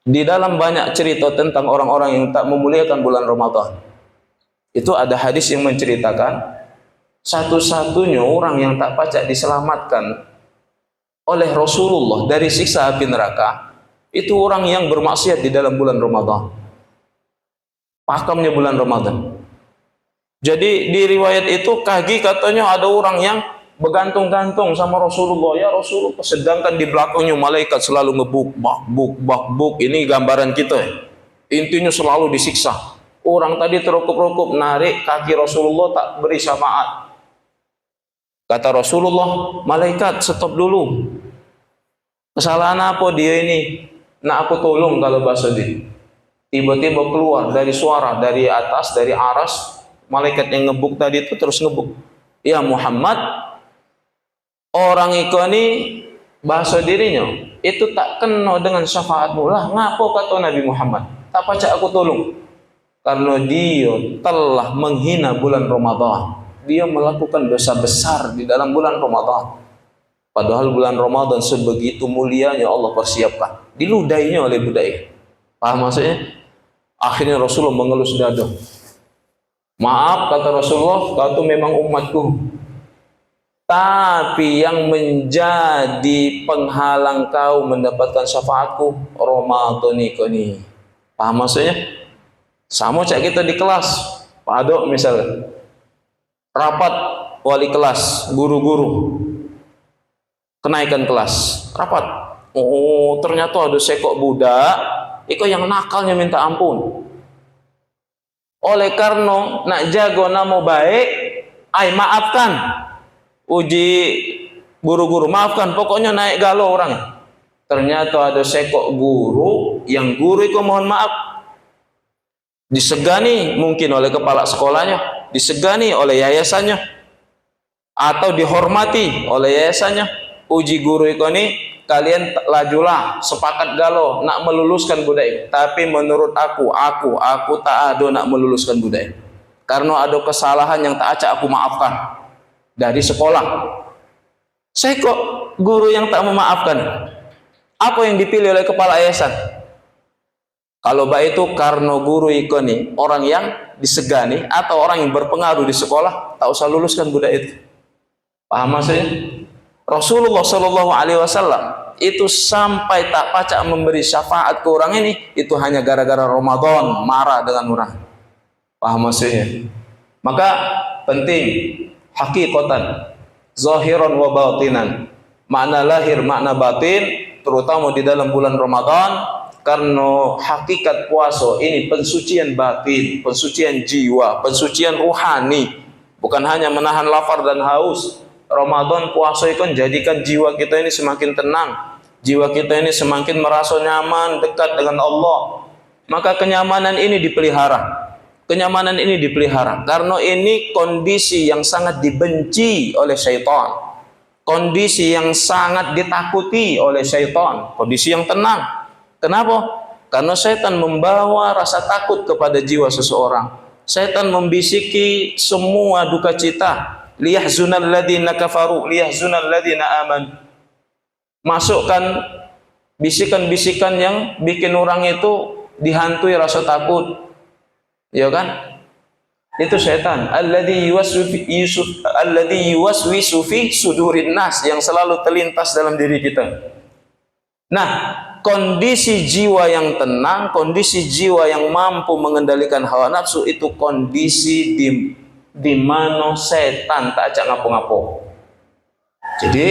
di dalam banyak cerita tentang orang-orang yang tak memuliakan bulan Ramadan, itu ada hadis yang menceritakan satu-satunya orang yang tak pacak diselamatkan oleh Rasulullah dari siksa api neraka itu orang yang bermaksiat di dalam bulan Ramadan. Pakamnya bulan Ramadan. Jadi di riwayat itu kaki katanya ada orang yang bergantung-gantung sama Rasulullah. Ya Rasulullah, sedangkan di belakangnya malaikat selalu ngebuk, bak. Ini gambaran kita ya. Intinya selalu disiksa. Orang tadi terukup-rukup narik kaki Rasulullah tak beri syafaat. Kata Rasulullah, malaikat stop dulu. Kesalahan apa dia ini? Nak aku tolong kalau bahasa dia. Tiba-tiba keluar dari suara dari atas, dari aras, malaikat yang ngebuk tadi itu terus ngebuk. Ya Muhammad, orang ini bahasa dirinya itu tak kena dengan syafaatmu lah. Ngapo kata Nabi Muhammad? Tak pacak aku tolong. Karena dia telah menghina bulan Ramadan. Dia melakukan dosa besar di dalam bulan Ramadan. Padahal bulan Ramadan sebegitu mulianya Allah persiapkan. Diludainya oleh budaya. Paham maksudnya? Akhirnya Rasulullah mengelus dada. Maaf kata Rasulullah, kau itu memang umatku. Tapi yang menjadi penghalang kau mendapatkan syafaatku Ramadan ini. Paham maksudnya? Sama cak kita di kelas, Pak Ado misalnya, rapat wali kelas, guru-guru, kenaikan kelas, rapat. Oh, ternyata ada sekok budak, itu yang nakalnya minta ampun. Oleh karena nak jago namo baik, maafkan. Uji guru-guru, maafkan, pokoknya naik galau orang. Ternyata ada sekok guru, yang guru itu mohon maaf, disegani mungkin oleh kepala sekolahnya, disegani oleh yayasannya, atau dihormati oleh yayasannya. Uji guru itu nih, kalian lajulah, sepakat galau, nak meluluskan budak itu. Tapi menurut aku tak ada nak meluluskan budak itu. Karena ada kesalahan yang tak acak aku maafkan. Dari sekolah, saya kok guru yang tak memaafkan. Apa yang dipilih oleh kepala yayasan? Kalau baik itu karena guru ikoni orang yang disegani atau orang yang berpengaruh di sekolah, tak usah luluskan budak itu. Paham maksudnya? Rasulullah Shallallahu Alaihi Wasallam itu sampai tak pacak memberi syafaat ke orang ini, itu hanya gara-gara Ramadan marah dengan orang. Paham maksudnya? Maka penting hakikatan, zahiran wa batinan, makna lahir, makna batin, terutama di dalam bulan Ramadan, karena hakikat puasa ini pensucian batin, pensucian jiwa, pensucian ruhani, bukan hanya menahan lapar dan haus. Ramadan puasa itu jadikan jiwa kita ini semakin tenang, jiwa kita ini semakin merasa nyaman, dekat dengan Allah. Maka kenyamanan ini dipelihara. Kenyamanan ini dipelihara karena ini kondisi yang sangat dibenci oleh syaitan, kondisi yang sangat ditakuti oleh syaitan, kondisi yang tenang. Kenapa? Karena syaitan membawa rasa takut kepada jiwa seseorang. Syaitan membisiki semua duka cita, liyahzunal ladzina kafaru liyahzunal ladzina amanu. Masukkan bisikan-bisikan yang bikin orang itu dihantui rasa takut. Ya kan? Itu setan. Alladzi yuwaswisu fi sudurin nas, yang selalu terlintas dalam diri kita. Nah, kondisi jiwa yang tenang, kondisi jiwa yang mampu mengendalikan hawa nafsu, itu kondisi di mana setan tak acak ngapo-ngapo. Jadi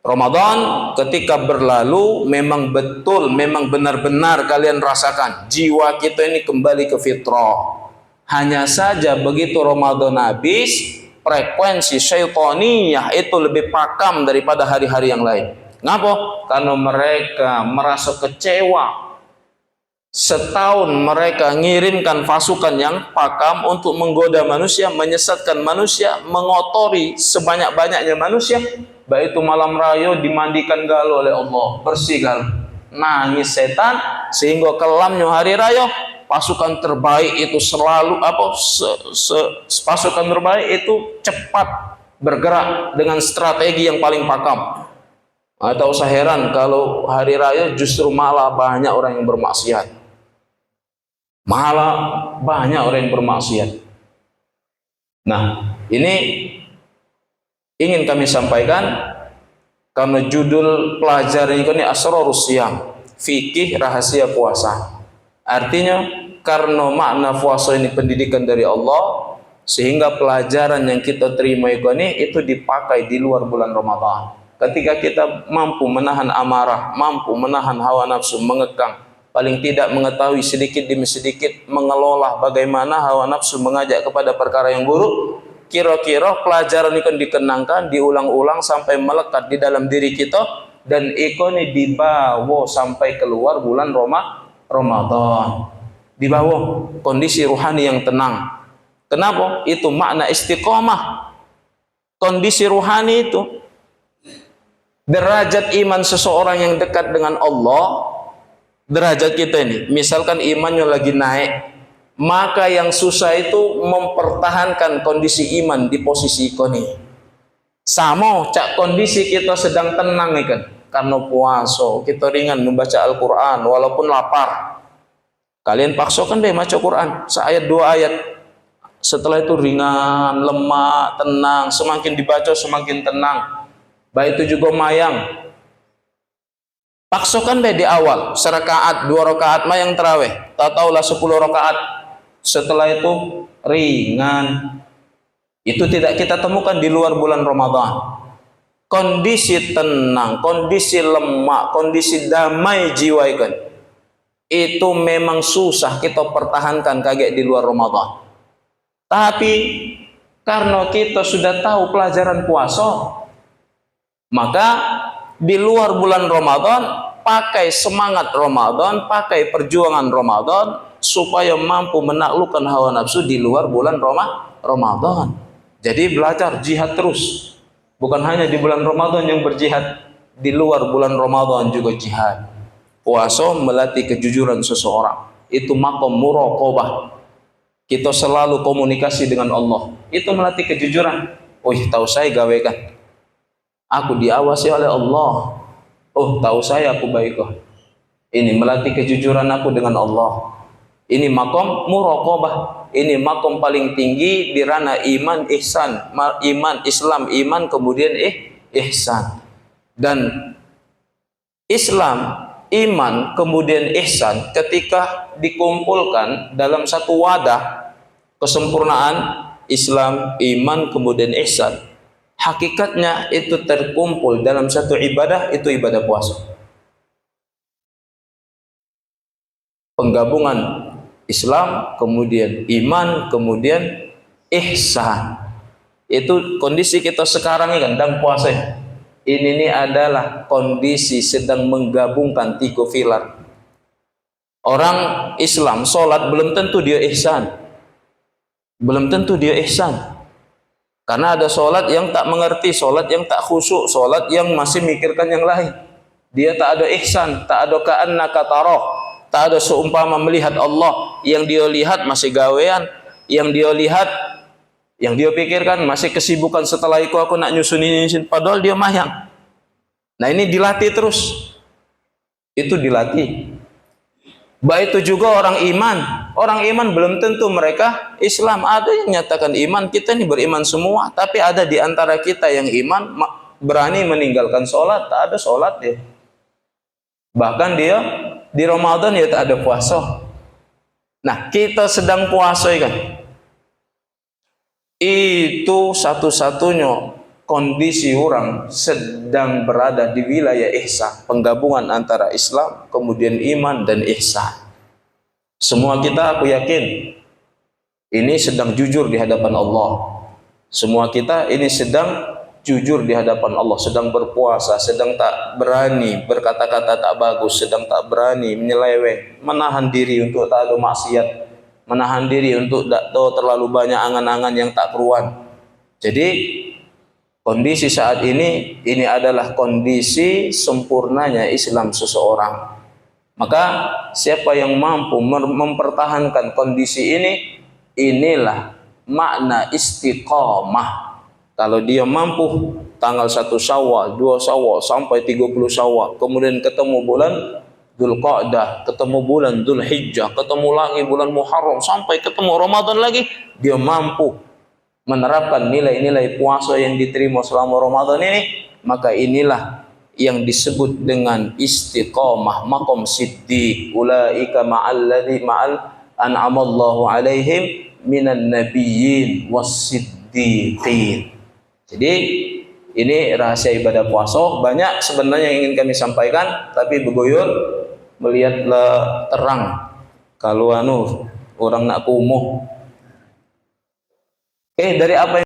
Ramadan ketika berlalu memang betul, memang benar-benar kalian rasakan jiwa kita ini kembali ke fitrah. Hanya saja begitu Ramadan habis, frekuensi syaitaniyah itu lebih pakam daripada hari-hari yang lain. Ngapa? Karena mereka merasa kecewa. Setahun mereka ngirimkan pasukan yang pakam untuk menggoda manusia, menyesatkan manusia, mengotori sebanyak-banyaknya manusia. Baik itu malam raya dimandikan galau oleh Allah, bersih galau. Nangis setan sehingga kelamnya hari raya, pasukan terbaik itu selalu pasukan terbaik itu cepat bergerak dengan strategi yang paling pakam. Atau usah heran kalau hari raya justru malah banyak orang yang bermaksiat. Malah banyak orang yang bermaksiat. Nah, ini ingin kami sampaikan karena judul pelajaran ini Asrarus Shiyam, fikih rahasia puasa. Artinya karena makna puasa ini pendidikan dari Allah, sehingga pelajaran yang kita terima itu dipakai di luar bulan Ramadan. Ketika kita mampu menahan amarah, mampu menahan hawa nafsu, mengekang, paling tidak mengetahui sedikit demi sedikit mengelola bagaimana hawa nafsu mengajak kepada perkara yang buruk, kira-kira pelajaran ini dikenangkan, diulang-ulang sampai melekat di dalam diri kita, dan ikoni dibawa sampai keluar bulan Ramadan, dibawa kondisi ruhani yang tenang. Kenapa? Itu makna istiqomah. Kondisi ruhani itu derajat iman seseorang yang dekat dengan Allah. Derajat kita ini, misalkan imannya lagi naik, maka yang susah itu mempertahankan kondisi iman di posisi ikoni. Sama cak kondisi kita sedang tenang kan, karena puasa kita ringan membaca Al-Quran walaupun lapar. Kalian paksakan deh baca Quran, seayat dua ayat Setelah itu ringan, lemah, tenang. Semakin dibaca semakin tenang. Baik itu juga mayang. Paksakan baik di awal, serakaat, 2 rakaat mayang terawih. Tahu-tahulah 10 rakaat. Setelah itu ringan. Itu tidak kita temukan di luar bulan Ramadan. Kondisi tenang, kondisi lemah, kondisi damai jiwa itu memang susah kita pertahankan kaget di luar Ramadan. Tapi karena kita sudah tahu pelajaran puasa, maka di luar bulan Ramadan pakai semangat Ramadan, pakai perjuangan Ramadan supaya mampu menaklukkan hawa nafsu di luar bulan Ramadan. Jadi belajar jihad terus. Bukan hanya di bulan Ramadan yang berjihad, di luar bulan Ramadan juga jihad. Puasa melatih kejujuran seseorang. Itu maqam muraqabah. Kita selalu komunikasi dengan Allah. Itu melatih kejujuran. Oh, tahu saya gawe kan. Aku diawasi oleh Allah. Oh, tahu saya aku baik kok. Ini melatih kejujuran aku dengan Allah. Ini maqam muraqabah. Ini maqam paling tinggi di ranah iman, ihsan. Iman, Islam, iman, kemudian ihsan. Dan Islam, iman, kemudian ihsan ketika dikumpulkan dalam satu wadah, kesempurnaan Islam, iman, kemudian ihsan, hakikatnya itu terkumpul dalam satu ibadah, itu ibadah puasa. Penggabungan Islam, kemudian iman, kemudian ihsan. Itu kondisi kita sekarang ini kan, dan puasa. Ini adalah kondisi sedang menggabungkan 3 pilar. Orang Islam sholat belum tentu dia ihsan. Belum tentu dia ihsan. Karena ada sholat yang tak mengerti, sholat yang tak khusyuk, sholat yang masih mikirkan yang lain. Dia tak ada ihsan, tak ada ka'annaka tarah, tak ada seumpama melihat Allah. Yang dia lihat masih gawean, yang dia lihat, yang dia pikirkan masih kesibukan setelah itu aku nak nyusunin, padahal dia mayang. Nah ini dilatih terus. Itu dilatih. Baik itu juga orang iman. Orang iman belum tentu mereka Islam. Ada yang nyatakan iman, kita ini beriman semua. Tapi ada di antara kita yang iman berani meninggalkan sholat. Tak ada sholat dia. Bahkan dia di Ramadan ya tak ada puasa. Nah kita sedang puasa kan. Itu satu-satunya kondisi orang sedang berada di wilayah ihsan, penggabungan antara Islam, kemudian iman dan ihsan. Semua kita, aku yakin, ini sedang jujur di hadapan Allah. Semua kita ini sedang jujur di hadapan Allah, sedang berpuasa, sedang tak berani berkata-kata tak bagus, sedang tak berani menyeleweng, menahan diri untuk tak ada maksiat, menahan diri untuk tak terlalu banyak angan-angan yang tak keruan. Jadi kondisi saat ini adalah kondisi sempurnanya Islam seseorang. Maka siapa yang mampu mempertahankan kondisi ini, inilah makna istiqamah. Kalau dia mampu tanggal 1 Syawal, 2 Syawal sampai 30 Syawal, kemudian ketemu bulan Dzulqa'dah, ketemu bulan Dzulhijjah, ketemu lagi bulan Muharram, sampai ketemu Ramadan lagi, dia mampu menerapkan nilai-nilai puasa yang diterima selama Ramadan ini, maka inilah yang disebut dengan istiqamah, maqam siddiq. Ulaika ma'al an'amallahu alaihim minan nabiyyin was-siddiqin. Jadi ini rahasia ibadah puasa. Banyak sebenarnya yang ingin kami sampaikan, tapi beguyur melihatlah terang. Kalau orang nak kumuh. Dari apa yang